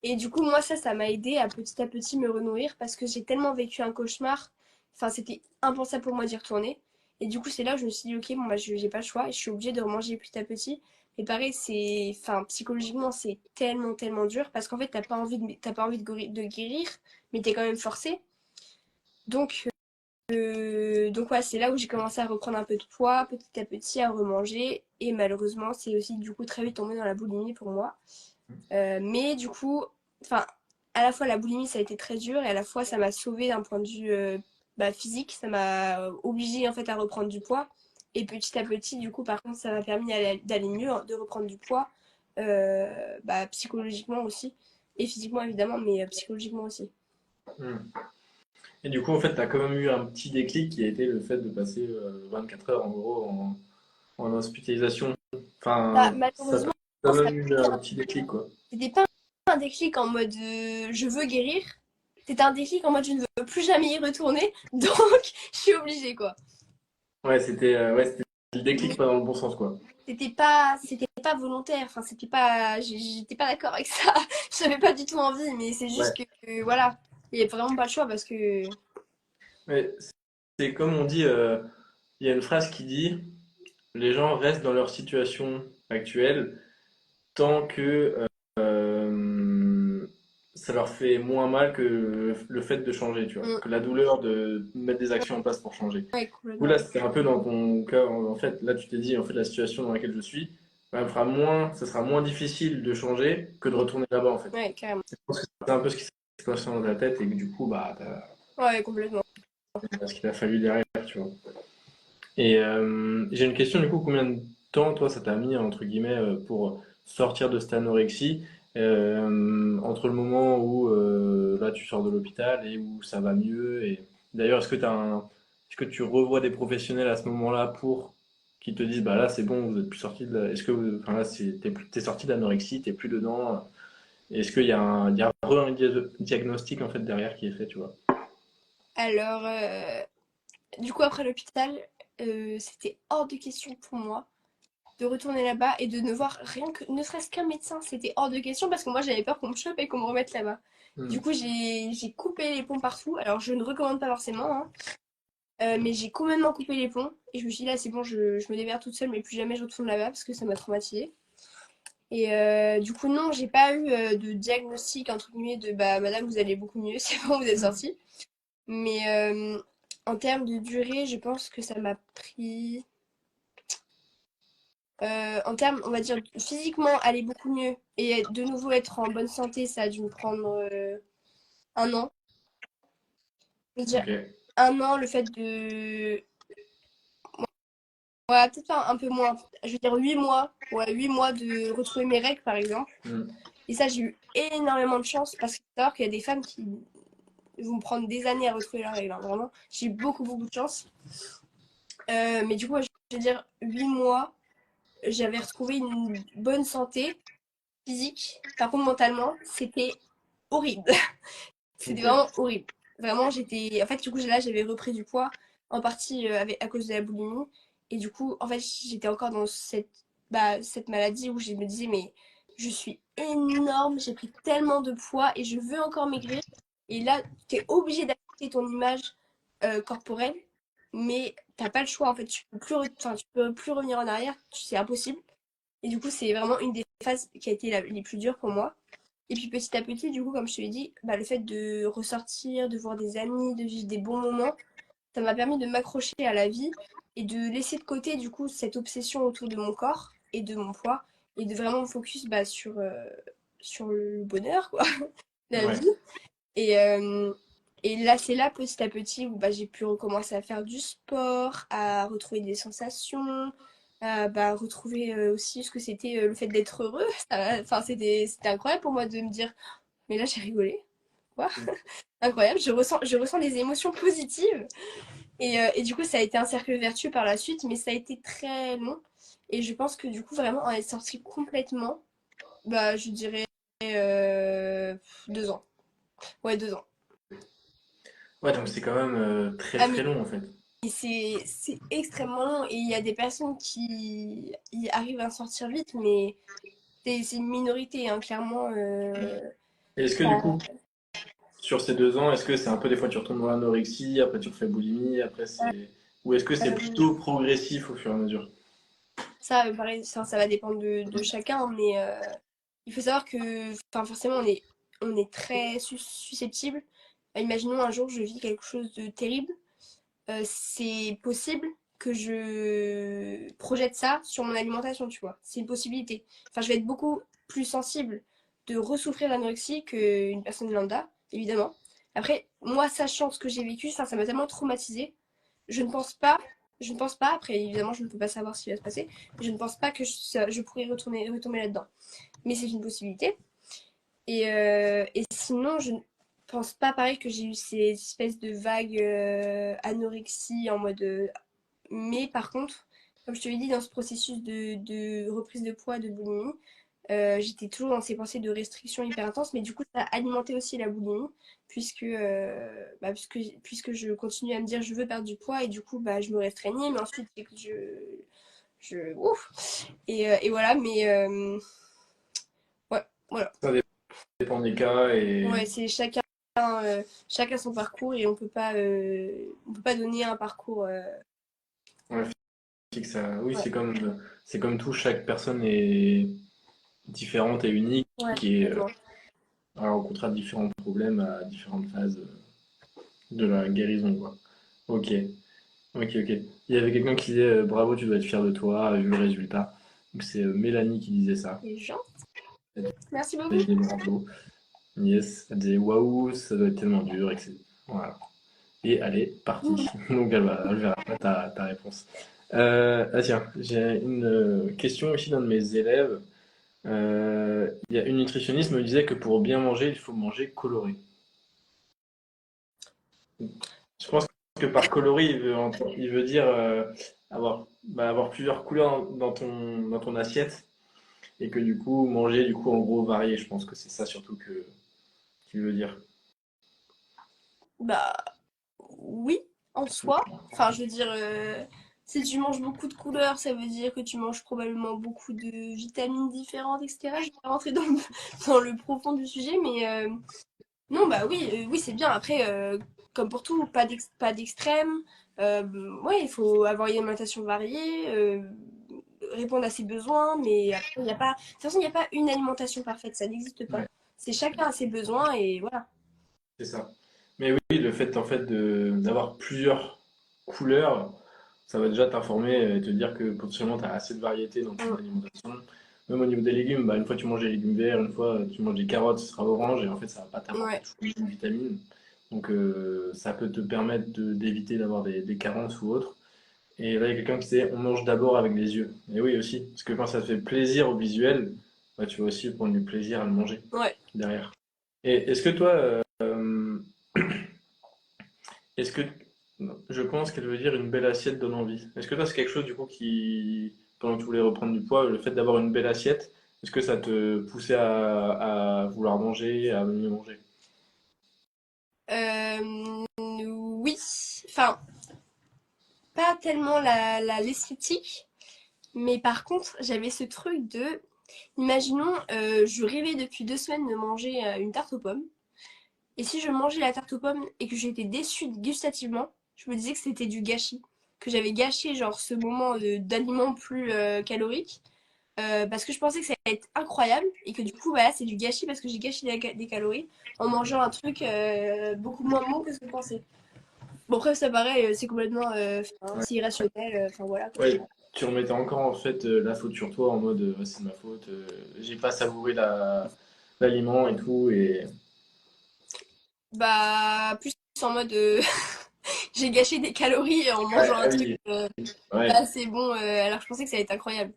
Et du coup, moi, ça m'a aidé à petit me renourrir parce que j'ai tellement vécu un cauchemar. Enfin, c'était impensable pour moi d'y retourner. Et du coup, c'est là où je me suis dit, ok, bon, bah, j'ai pas le choix et je suis obligée de remanger petit à petit. Et pareil, enfin, psychologiquement, c'est tellement, tellement dur parce qu'en fait, t'as pas envie de guérir, mais t'es quand même forcé. Donc, ouais, c'est là où j'ai commencé à reprendre un peu de poids, petit à petit, à remanger. Et malheureusement, c'est aussi du coup très vite tombé dans la boulimie pour moi. Mais du coup, enfin, à la fois la boulimie ça a été très dur et à la fois ça m'a sauvée d'un point de vue physique, ça m'a obligée en fait à reprendre du poids. Et petit à petit, du coup, par contre, ça m'a permis d'aller mieux, de reprendre du poids, psychologiquement aussi, et physiquement évidemment, mais psychologiquement aussi. Hmm. Et du coup, en fait, tu as quand même eu un petit déclic qui a été le fait de passer 24 heures en gros en hospitalisation. Bah, Enfin, ça t'a malheureusement, quand ça même eu un petit déclic, quoi. c'était pas un déclic en mode je veux guérir, c'était un déclic en mode je ne veux plus jamais y retourner, donc je suis obligée quoi. Ouais, c'était le déclic pas dans le bon sens, quoi. C'était pas volontaire, enfin c'était pas j'étais pas d'accord avec ça. J'avais pas du tout envie, mais c'est Ouais. juste voilà, il y a vraiment pas le choix parce que Mais c'est comme on dit, il y a une phrase qui dit, les gens restent dans leur situation actuelle tant que ça leur fait moins mal que le fait de changer, tu vois, mm, que la douleur de mettre des actions en place pour changer. Du ouais, coup, complètement. là, c'était un peu dans ton cas, en fait, là, tu t'es dit, en fait, la situation dans laquelle je suis, ça sera moins difficile de changer que de retourner là-bas, en fait. Ouais, carrément. Je pense que c'est un peu ce qui s'est passé dans ta tête et que du coup, bah, Ouais, complètement. t'as ce qu'il a fallu derrière, tu vois. Et j'ai une question, du coup, combien de temps, toi, ça t'a mis, entre guillemets, pour sortir de cette anorexie, entre le moment où là, tu sors de l'hôpital et où ça va mieux, et d'ailleurs, est-ce que tu revois des professionnels à ce moment-là pour qu'ils te disent, bah là, c'est bon, vous êtes plus sorti est-ce que, enfin là, t'es sorti de l'anorexie, t'es plus dedans, est-ce qu'il y a un diagnostic, en fait, derrière qui est fait, tu vois? Alors du coup après l'hôpital, c'était hors de question pour moi de retourner là-bas et de ne voir rien que ne serait-ce qu'un médecin, c'était hors de question parce que moi j'avais peur qu'on me chope et qu'on me remette là-bas. Du Hmm. coup, j'ai coupé les ponts partout. Alors, je ne recommande pas forcément, hein. Mais j'ai complètement coupé les ponts et je me suis dit là c'est bon je me démerde toute seule mais plus jamais je retourne là-bas parce que ça m'a traumatisée. Et du coup non j'ai pas eu de diagnostic entre guillemets de bah madame vous allez beaucoup mieux c'est bon vous êtes sortie. Mais en termes de durée je pense que ça m'a pris en termes on va dire physiquement aller beaucoup mieux et de nouveau être en bonne santé ça a dû me prendre 1 an. Je veux dire Ok. 1 an le fait de ouais, peut-être pas un peu moins. Je veux dire 8 mois. Ouais, 8 mois de retrouver mes règles, par exemple. Hmm. Et ça, j'ai eu énormément de chance parce qu'il faut savoir qu'il y a des femmes qui vont prendre des années à retrouver leurs règles, hein, vraiment. J'ai eu beaucoup, beaucoup de chance. Mais du coup, ouais, je veux dire 8 mois, j'avais retrouvé une bonne santé physique. Par contre, mentalement, c'était horrible. C'était Ok. vraiment horrible. Vraiment, j'étais. En fait, du coup, là, j'avais repris du poids, en partie à cause de la boulimie. Et du coup, en fait, j'étais encore dans cette maladie où je me disais, mais je suis énorme, j'ai pris tellement de poids et je veux encore maigrir. Et là, tu es obligé d'accepter ton image corporelle, mais t'as pas le choix. En fait, enfin, tu peux plus revenir en arrière, c'est impossible. Et du coup, c'est vraiment une des phases qui a été les plus dures pour moi. Et puis petit à petit, du coup, comme je te l'ai dit, bah, le fait de ressortir, de voir des amis, de vivre des bons moments, ça m'a permis de m'accrocher à la vie et de laisser de côté, du coup, cette obsession autour de mon corps et de mon poids et de vraiment me focus sur le bonheur, quoi, la Ouais. vie. Et, euh, et là, c'est là, petit à petit, où bah, j'ai pu recommencer à faire du sport, à retrouver des sensations, à retrouver aussi ce que c'était le fait d'être heureux. Enfin, c'était incroyable pour moi de me dire, mais là, j'ai rigolé. Quoi. Incroyable, je ressens des émotions positives. Et du coup, ça a été un cercle vertueux par la suite, mais ça a été très long. Et je pense que du coup, vraiment, en être sortie complètement, bah, je dirais 2 ans. Ouais, 2 ans. Ouais, donc c'est quand même très Ah, très long en fait. c'est extrêmement long et il y a des personnes qui y arrivent à en sortir vite, mais c'est une minorité, hein, clairement. Et est-ce que du coup, sur ces 2 ans, est-ce que c'est un peu des fois tu retombes dans l'anorexie, après tu refais boulimie, après c'est... Ou est-ce que c'est Euh, plutôt progressif au fur et à mesure? Ça, pareil, ça va dépendre de chacun, mais il faut savoir que, enfin, forcément, on est très susceptible. Imaginons un jour, je vis quelque chose de terrible. C'est possible que je projette ça sur mon alimentation, tu vois. C'est une possibilité. Enfin, je vais être beaucoup plus sensible de ressouffrir d'anorexie qu'une personne lambda, évidemment. Après, moi, sachant ce que j'ai vécu, ça m'a tellement traumatisée. Je ne pense pas, je ne pense pas, après, évidemment, je ne peux pas savoir ce qui va se passer, mais je ne pense pas que je pourrais retomber là-dedans. Mais c'est une possibilité. Et sinon, je ne pense pas pareil que j'ai eu ces espèces de vagues anorexie en mode. Mais par contre, comme je te l'ai dit, dans ce processus de reprise de poids, de boulimie, j'étais toujours dans ces pensées de restriction hyper intense, mais du coup, ça a alimenté aussi la boulimie, puisque je continue à me dire je veux perdre du poids, et du coup, bah, je me restreignais, mais ensuite, ouf, et voilà, mais ouais, voilà. Ça dépend des cas et Ouais, c'est chacun son parcours et on peut pas donner un parcours. ouais, oui, Ouais, c'est comme tout, chaque personne est différente et unique ouais, et complètement. rencontrera différents problèmes à différentes phases de la guérison, quoi. Ok, ok. Il y avait quelqu'un qui disait bravo, tu dois être fier de toi, vu le résultat. Donc c'est Mélanie qui disait ça. Les gens, Elle merci beaucoup. disait bravo. Yes, elle disait waouh, ça doit être tellement dur, etc. Voilà. Et elle est partie. Donc elle verra pas ta réponse. Ah tiens, j'ai une question aussi d'un de mes élèves. Il y a une nutritionniste me disait que pour bien manger, il faut manger coloré. Je pense que par coloré, il veut dire avoir plusieurs couleurs dans ton assiette et que du coup, manger, du coup, en gros, varié. Je pense que c'est ça surtout qu'il veut dire. Bah oui, en soi. Enfin, je veux dire, si tu manges beaucoup de couleurs, ça veut dire que tu manges probablement beaucoup de vitamines différentes, etc. Je vais pas rentrer dans dans le profond du sujet, mais non, bah oui, oui, c'est bien. Après, comme pour tout, pas d'extrême. Euh, ouais, il faut avoir une alimentation variée, répondre à ses besoins, mais après, il n'y a pas. De toute façon, il n'y a pas une alimentation parfaite, ça n'existe pas. Ouais, C'est chacun a ses besoins et voilà. c'est ça. Mais oui, le fait en fait d'avoir plusieurs couleurs, ça va déjà t'informer et te dire que potentiellement tu as assez de variété dans ton Mm. alimentation. Même au niveau des légumes, bah, une fois tu manges des légumes verts, une fois tu manges des carottes, ce sera orange et en fait ça va pas t'apporter Ouais, toutes les mêmes vitamines. Donc ça peut te permettre d'éviter d'avoir des carences ou autres. Et là il y a quelqu'un qui disait on mange d'abord avec les yeux. Et oui aussi, parce que quand ça te fait plaisir au visuel, bah, tu vas aussi prendre du plaisir à le manger ouais. derrière. Et est-ce que toi, est-ce que non, je pense qu'elle veut dire une belle assiette donne envie. Est-ce que toi c'est quelque chose du coup qui, pendant que tu voulais reprendre du poids, le fait d'avoir une belle assiette, est-ce que ça te poussait à vouloir manger, à mieux manger? Oui, enfin, pas tellement l'esthétique, mais par contre, j'avais ce truc de, imaginons, je rêvais depuis 2 semaines de manger une tarte aux pommes, et si je mangeais la tarte aux pommes et que j'étais déçue gustativement, je me disais que c'était du gâchis, que j'avais gâché genre ce moment d'aliment plus calorique, parce que je pensais que ça allait être incroyable, et que du coup, voilà, c'est du gâchis parce que j'ai gâché des calories en mangeant un truc beaucoup moins bon que ce que je pensais. Bon, après, ça paraît, c'est complètement, Ouais. c'est irrationnel, enfin voilà quoi. Ouais, tu remettais encore en fait la faute sur toi en mode ouais, c'est ma faute, j'ai pas savouré l'aliment et tout et Bah, plus en mode, j'ai gâché des calories en mangeant ah un truc oui, pas ouais, assez bon, alors que je pensais que ça allait être incroyable.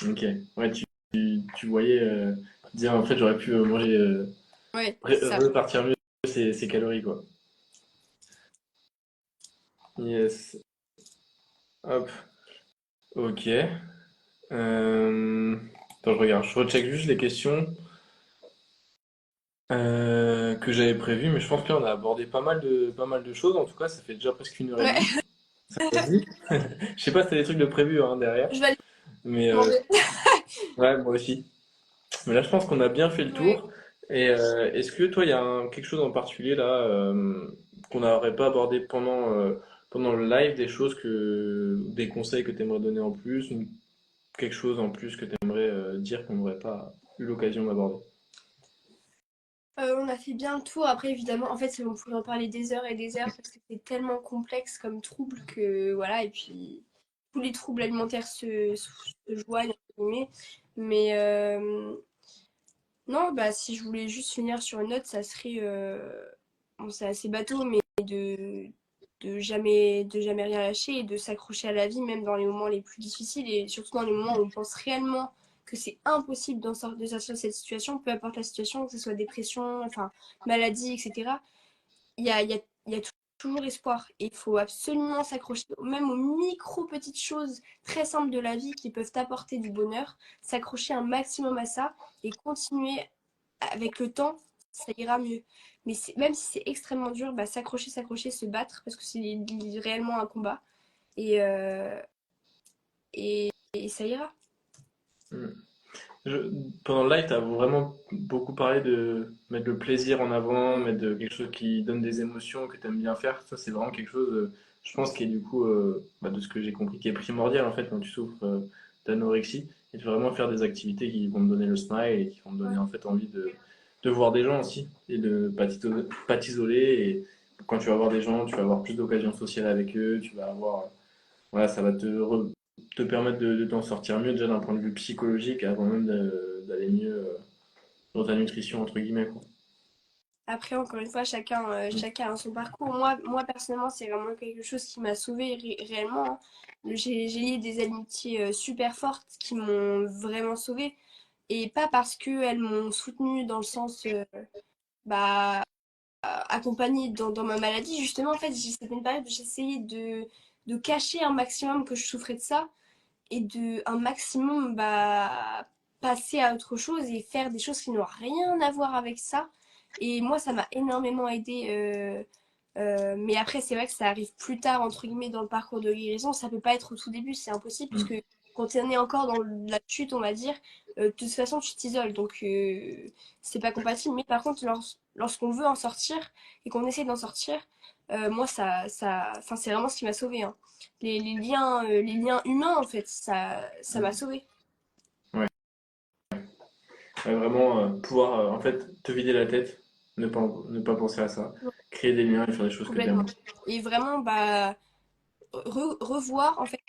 ok, ouais, tu voyais dire en fait j'aurais pu manger Ouais, c'est ça. repartir mieux ces calories quoi. Yes, hop, ok. Attends, je regarde, je recheck juste les questions que j'avais prévues, mais je pense qu'on a abordé pas mal de choses. En tout cas, ça fait déjà presque une heure et Ouais, demie. Ça te dit? Je sais pas si t'as des trucs de prévu hein, derrière, Je vais aller mais demander. ouais, moi aussi. Mais là, je pense qu'on a bien fait le Ouais. tour. Et est-ce que toi, il y a quelque chose en particulier là qu'on n'aurait pas abordé pendant le live, des choses des conseils que tu aimerais donner en plus, quelque chose en plus que tu aimerais dire qu'on n'aurait pas eu l'occasion d'aborder? On a fait bien le tour. Après, évidemment, en fait, on pourrait en parler des heures et des heures parce que c'est tellement complexe comme trouble que voilà. Et puis, tous les troubles alimentaires se joignent, entre guillemets. Mais non, bah, si je voulais juste finir sur une note, ça serait. Bon, c'est assez bateau, mais de jamais rien lâcher et de s'accrocher à la vie, même dans les moments les plus difficiles et surtout dans les moments où on pense réellement que c'est impossible de sortir de cette situation, peu importe la situation, que ce soit dépression, enfin, maladie, etc. Il y a toujours espoir. Et il faut absolument s'accrocher, même aux micro petites choses très simples de la vie qui peuvent apporter du bonheur, s'accrocher un maximum à ça et continuer avec le temps, ça ira mieux. Mais même si c'est extrêmement dur, bah, s'accrocher, se battre, parce que c'est réellement un combat. Et, euh, et ça ira. Hmm. Je- Pendant le live, tu as vraiment beaucoup parlé de mettre le plaisir en avant, Mm. mettre quelque chose qui donne des émotions que tu aimes bien faire. Ça, c'est vraiment quelque chose, je pense, qui est du coup, de ce que j'ai compris, qui est primordial en fait quand tu souffres d'anorexie. Et de vraiment faire des activités qui vont te donner le smile et qui vont te donner Ouais. en fait envie de voir des gens aussi et de pas t'isoler. Et quand tu vas voir des gens, tu vas avoir plus d'occasions sociales avec eux, tu vas avoir, voilà, ça va te permettre de t'en sortir mieux déjà d'un point de vue psychologique avant même d'aller mieux dans ta nutrition entre guillemets quoi. Après, encore une fois, Mm. chacun a son parcours. Moi personnellement, c'est vraiment quelque chose qui m'a sauvée réellement, hein. J'ai lié des amitiés super fortes qui m'ont vraiment sauvée. Et pas parce qu'elles m'ont soutenue dans le sens bah, accompagnée dans ma maladie. Justement, en fait, c'était une période où j'essayais de cacher un maximum que je souffrais de ça et de un maximum bah, passer à autre chose et faire des choses qui n'ont rien à voir avec ça. Et moi, ça m'a énormément aidé. Mais après, c'est vrai que ça arrive plus tard, entre guillemets, dans le parcours de guérison. Ça peut pas être au tout début, c'est impossible, puisque Mm. quand on est encore dans la chute, on va dire, de toute façon, tu t'isoles. Donc, c'est pas compatible. Mais par contre, lorsqu'on veut en sortir et qu'on essaie d'en sortir, moi, enfin, c'est vraiment ce qui m'a sauvé, hein. Les liens humains, en fait, ça m'a Mm. sauvé. Ouais. Ouais, vraiment pouvoir en fait te vider la tête, ne pas penser à ça, créer des liens et faire des choses que tu aimes. Complètement. Et vraiment, bah, revoir, en fait,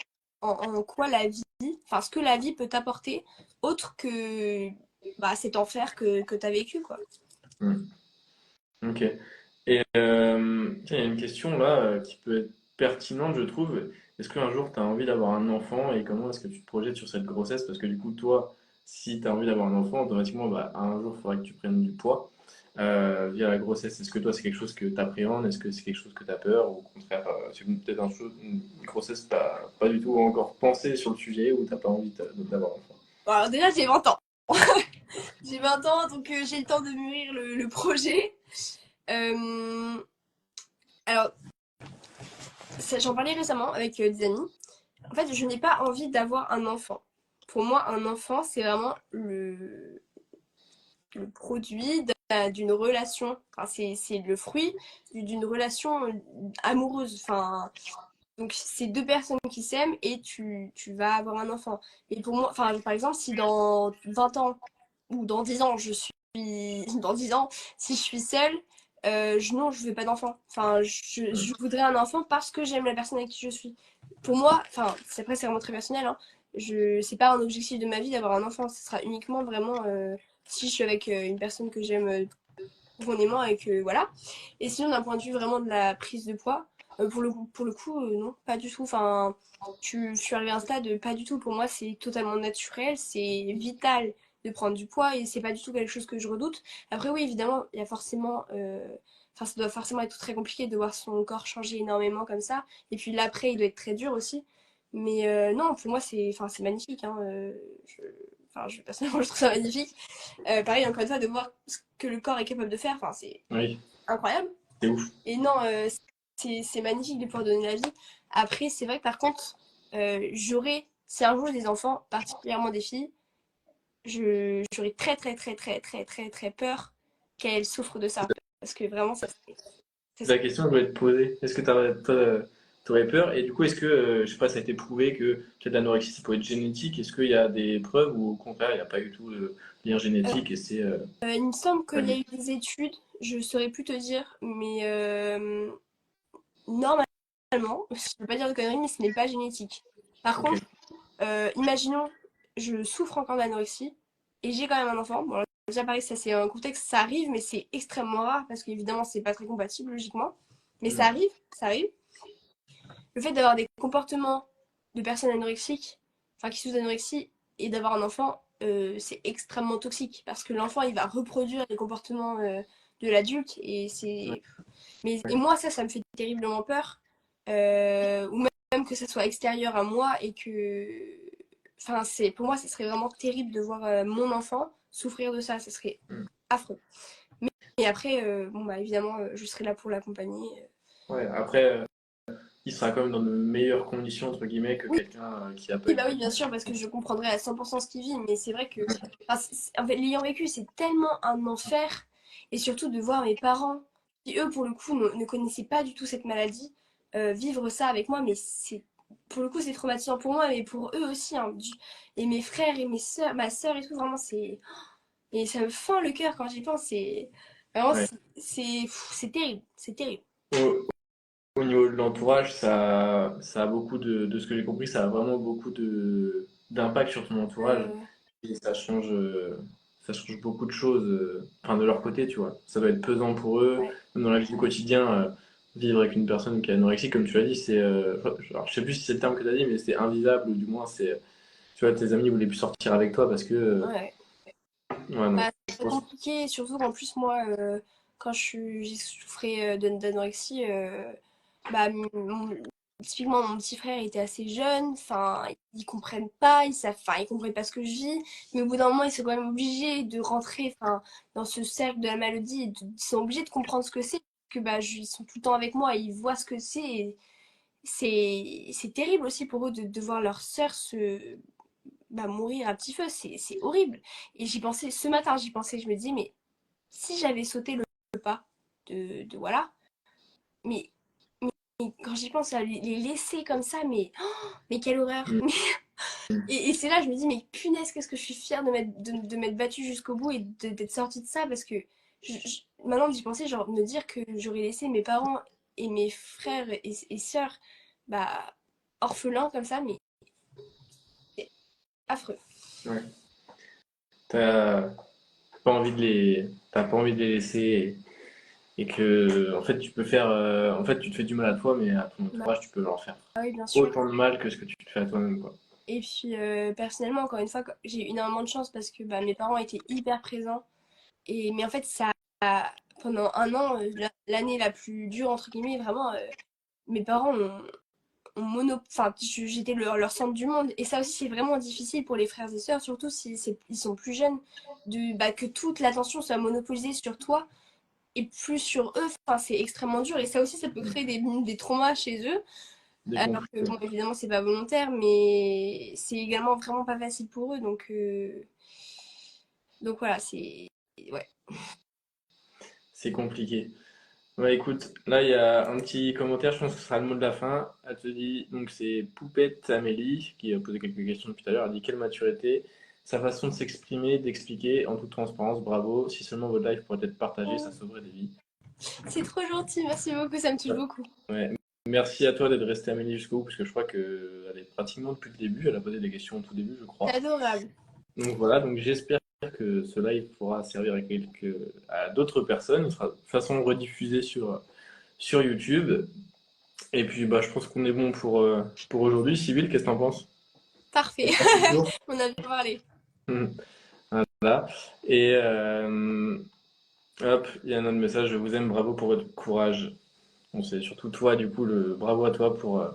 en quoi la vie, enfin, ce que la vie peut t'apporter, autre que bah, cet enfer que tu as vécu, quoi. Ok. Et tiens, il y a une question là qui peut être pertinente, je trouve. Est-ce qu'un jour tu as envie d'avoir un enfant et comment est-ce que tu te projettes sur cette grossesse? Parce que du coup, toi, si tu as envie d'avoir un enfant, automatiquement, bah, un jour, il faudrait que tu prennes du poids via la grossesse. Est-ce que toi, c'est quelque chose que tu appréhendes? Est-ce que c'est quelque chose que tu as peur? Ou au contraire, c'est peut-être une grossesse que tu pas du tout encore pensé sur le sujet ou tu pas envie d'avoir un enfant? Bon, alors déjà, j'ai 20 ans. J'ai 20 ans, donc j'ai le temps de mûrir le projet. Euh, alors, j'en parlais récemment avec des amis. En fait, je n'ai pas envie d'avoir un enfant. Pour moi, un enfant, c'est vraiment le produit d'une relation. Enfin, c'est le fruit d'une relation amoureuse. Enfin, donc, c'est deux personnes qui s'aiment et tu vas avoir un enfant. Et pour moi, enfin, par exemple, si dans 20 ans ou dans 10 ans, je suis. Dans 10 ans, si je suis seule, non, je veux pas d'enfant. Enfin, je voudrais un enfant parce que j'aime la personne avec qui je suis. Pour moi, enfin, après, c'est vraiment très personnel, hein. C'est pas un objectif de ma vie d'avoir un enfant. Ce sera uniquement vraiment si je suis avec une personne que j'aime profondément et que voilà. Et sinon, d'un point de vue vraiment de la prise de poids, pour le coup, non, pas du tout. Enfin, je suis arrivée à un stade, pas du tout. Pour moi, c'est totalement naturel, c'est vital de prendre du poids et c'est pas du tout quelque chose que je redoute. Après, oui, évidemment, il y a forcément. Enfin, ça doit forcément être très compliqué de voir son corps changer énormément comme ça. Et puis l'après, il doit être très dur aussi. Mais non, pour moi, enfin, c'est magnifique, hein. Personnellement, je trouve ça magnifique. Pareil, encore une fois, de voir ce que le corps est capable de faire, enfin, c'est Oui, incroyable. c'est ouf. Et non, c'est magnifique de pouvoir donner la vie. Après, c'est vrai que par contre, si un jour j'ai des enfants, particulièrement des filles, j'aurais très très très très très très très peur qu'elles souffrent de ça. Parce que vraiment, ça C'est la question que je voulais te poser. Est-ce que t'aurais peur? Et du coup, est-ce que, je sais pas, ça a été prouvé que peut-être l'anorexie, ça peut être génétique? Est-ce qu'il y a des preuves ou au contraire, il n'y a pas du tout de lien génétique et c'est il me semble pas qu'il y a lié? eu des études, je saurais plus te dire, mais normalement, je ne peux pas dire de conneries, mais ce n'est pas génétique. Par Ok. contre, imaginons, je souffre encore d'anorexie et j'ai quand même un enfant. Bon, déjà pareil, ça c'est un contexte, ça arrive, mais c'est extrêmement rare parce qu'évidemment, c'est pas très compatible logiquement. Mais ça Mm. arrive, ça arrive. Le fait d'avoir des comportements de personnes anorexiques, enfin qui souffrent d'anorexie, et d'avoir un enfant, c'est extrêmement toxique parce que l'enfant il va reproduire les comportements de l'adulte et Ouais. c'est. Mais et moi ça me fait terriblement peur, ou même que ça soit extérieur à moi et que, enfin c'est pour moi ça serait vraiment terrible de voir mon enfant souffrir de ça, ça serait Mm. affreux. Mais et après bon bah évidemment je serai là pour l'accompagner. Ouais. Après, il sera quand même dans de meilleures conditions, entre guillemets, que Oui, quelqu'un qui n'a pas oui, eu bah oui, bien d'enfant. sûr, parce que je comprendrais à 100% ce qu'il vit, mais c'est vrai que, enfin, en fait, l'ayant vécu, c'est tellement un enfer, et surtout de voir mes parents, qui eux, pour le coup, ne connaissaient pas du tout cette maladie, vivre ça avec moi, mais pour le coup, c'est traumatisant pour moi, mais pour eux aussi, hein. Et mes frères et mes sœurs, ma sœur et tout, vraiment, et ça me fend le cœur quand j'y pense, vraiment, Ouais. c'est terrible, c'est terrible. Au, au niveau de l'entourage, ça a beaucoup de ce que j'ai compris, ça a vraiment beaucoup d'impact sur ton entourage. Euh, Et ça change beaucoup de choses, enfin de leur côté, tu vois. Ça doit être pesant pour eux, ouais. même dans la vie du quotidien, vivre avec une personne qui est anorexique, comme tu l'as dit, c'est, alors je sais plus si c'est le terme que tu as dit, mais c'est invivable, ou du moins c'est, tu vois, tes amis voulaient plus sortir avec toi parce que, Ouais. ouais, non, Bah, je c'est pense, compliqué, surtout qu'en plus, moi, quand j'ai souffert d'anorexie, bah, typiquement, mon petit frère était assez jeune, enfin, ils comprennent pas, enfin, ils comprennent pas ce que je vis, mais au bout d'un moment, ils sont quand même obligés de rentrer, enfin, dans ce cercle de la maladie, ils sont obligés de comprendre ce que c'est, que bah, ils sont tout le temps avec moi, et ils voient ce que c'est, et c'est terrible aussi pour eux de voir leur sœur bah, mourir à petit feu, c'est horrible. Et j'y pensais, ce matin, j'y pensais, je me disais, mais si j'avais sauté le pas voilà, mais, mais quand j'y pense à les laisser comme ça, mais quelle horreur. mm, Et c'est là, je me dis, mais punaise, qu'est-ce que je suis fière de m'être battue jusqu'au bout et d'être sortie de ça, parce que maintenant, d'y penser, genre, me dire que j'aurais laissé mes parents et mes frères et sœurs, bah, orphelins comme ça, mais c'est affreux. ouais. T'as t'as pas envie de les laisser et que, en fait, en fait, tu te fais du mal à toi, mais à ton Bah entourage, tu peux leur faire oui, bien sûr. autant de mal que ce que tu te fais à toi-même, quoi. Et puis personnellement, encore une fois, j'ai eu énormément de chance parce que bah, mes parents étaient hyper présents. Mais en fait, pendant un an, l'année la plus dure, entre guillemets, vraiment, mes parents enfin, j'étais leur centre du monde. Et ça aussi, c'est vraiment difficile pour les frères et sœurs, surtout si ils sont plus jeunes, bah, que toute l'attention soit monopolisée sur toi et plus sur eux. Enfin, c'est extrêmement dur. Et ça aussi, ça peut créer des traumas chez eux. Des Alors conflits, que, ouais. bon, évidemment, c'est pas volontaire, mais c'est également vraiment pas facile pour eux. Donc voilà, c'est. Ouais. C'est compliqué. Ouais, écoute, là, il y a un petit commentaire, je pense que ce sera le mot de la fin. Elle te dit, donc c'est Poupette Amélie, qui a posé quelques questions depuis tout à l'heure. Elle dit quelle maturité, sa façon de s'exprimer, d'expliquer en toute transparence, bravo. Si seulement votre live pourrait être partagé, ça Oh, sauverait des vies. c'est trop gentil, merci beaucoup, ça me touche Ouais. beaucoup. Ouais. Merci à toi d'être resté Amélie jusqu'au bout, parce que je crois qu'elle est pratiquement depuis le début. Elle a posé des questions au tout début, je C'est crois. adorable. Donc voilà, donc j'espère que ce live pourra servir à d'autres personnes. Il sera de toute façon rediffusé sur YouTube. Et puis bah, je pense qu'on est bon pour aujourd'hui. Cyril, qu'est-ce que t'en penses? Parfait. Ça fait le tour. On a bien parlé. Voilà. Et hop, il y a un autre message. Je vous aime, bravo pour votre courage. Bon, c'est surtout toi, du coup, le bravo à toi pour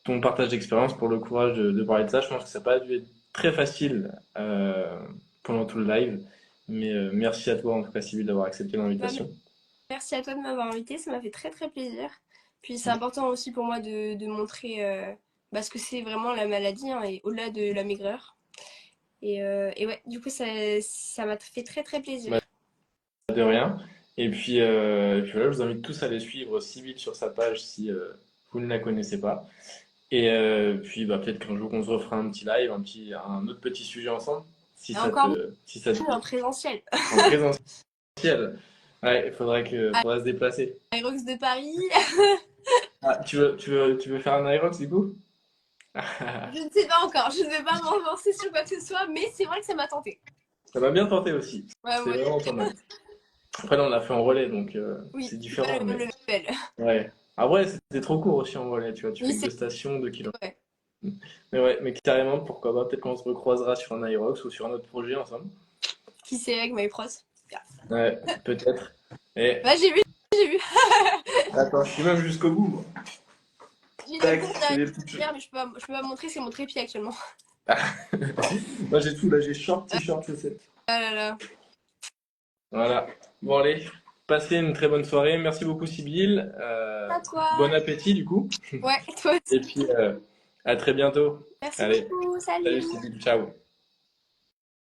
ton partage d'expérience, pour le courage de parler de ça. Je pense que ça n'a pas dû être très facile pendant tout le live. Mais merci à toi, en tout cas, Cyril, d'avoir accepté Bah, l'invitation. merci à toi de m'avoir invité, ça m'a fait très très plaisir. Puis c'est important aussi pour moi de montrer ce que c'est vraiment la maladie, hein, et au-delà de la maigreur. Et ouais, du coup, ça m'a fait très très plaisir. Bah, de rien. Et puis voilà, je vous invite tous à aller suivre Sybille sur sa page si vous ne la connaissez pas. Puis bah, peut-être qu'un jour on se refera un petit live, un autre petit sujet ensemble, Et encore si ça te mieux en présentiel. en présentiel. Ouais, À faudra se déplacer. Aerox de Paris. Ah, tu veux faire un Aerox du coup? Je ne sais pas encore, je ne vais pas m'avancer sur quoi que ce soit, mais c'est vrai que ça m'a tenté. Ça m'a bien tenté aussi. Ouais, C'est moi, vraiment pas mal. Après, là, on l'a fait en relais, donc oui, c'est c'est pas différent. le même Mais level. ouais. Après, c'était trop court aussi en relais, tu vois. Tu Oui, fais que c'est 2 stations, 2 kilomètres. vrai. Mais ouais, mais carrément, pourquoi pas. Peut-être qu'on se recroisera sur un Aerox ou sur un autre projet ensemble. Qui c'est avec MyPros? Ouais, peut-être. Et Bah, j'ai vu. attends, je suis même jusqu'au bout, moi. J'ai des Tac, cours c'est derrière, des petites choses. mais je peux pas montrer, c'est mon trépied actuellement. Moi, j'ai tout là, j'ai short, t-shirt, chaussettes. Ah là là. Voilà. Bon, allez, passez une très bonne soirée. Merci beaucoup, Sybille. À toi. Bon appétit, du coup. Ouais, toi aussi. Et puis, à très bientôt. Merci Allez, beaucoup. salut, Salut. Sybille. Ciao.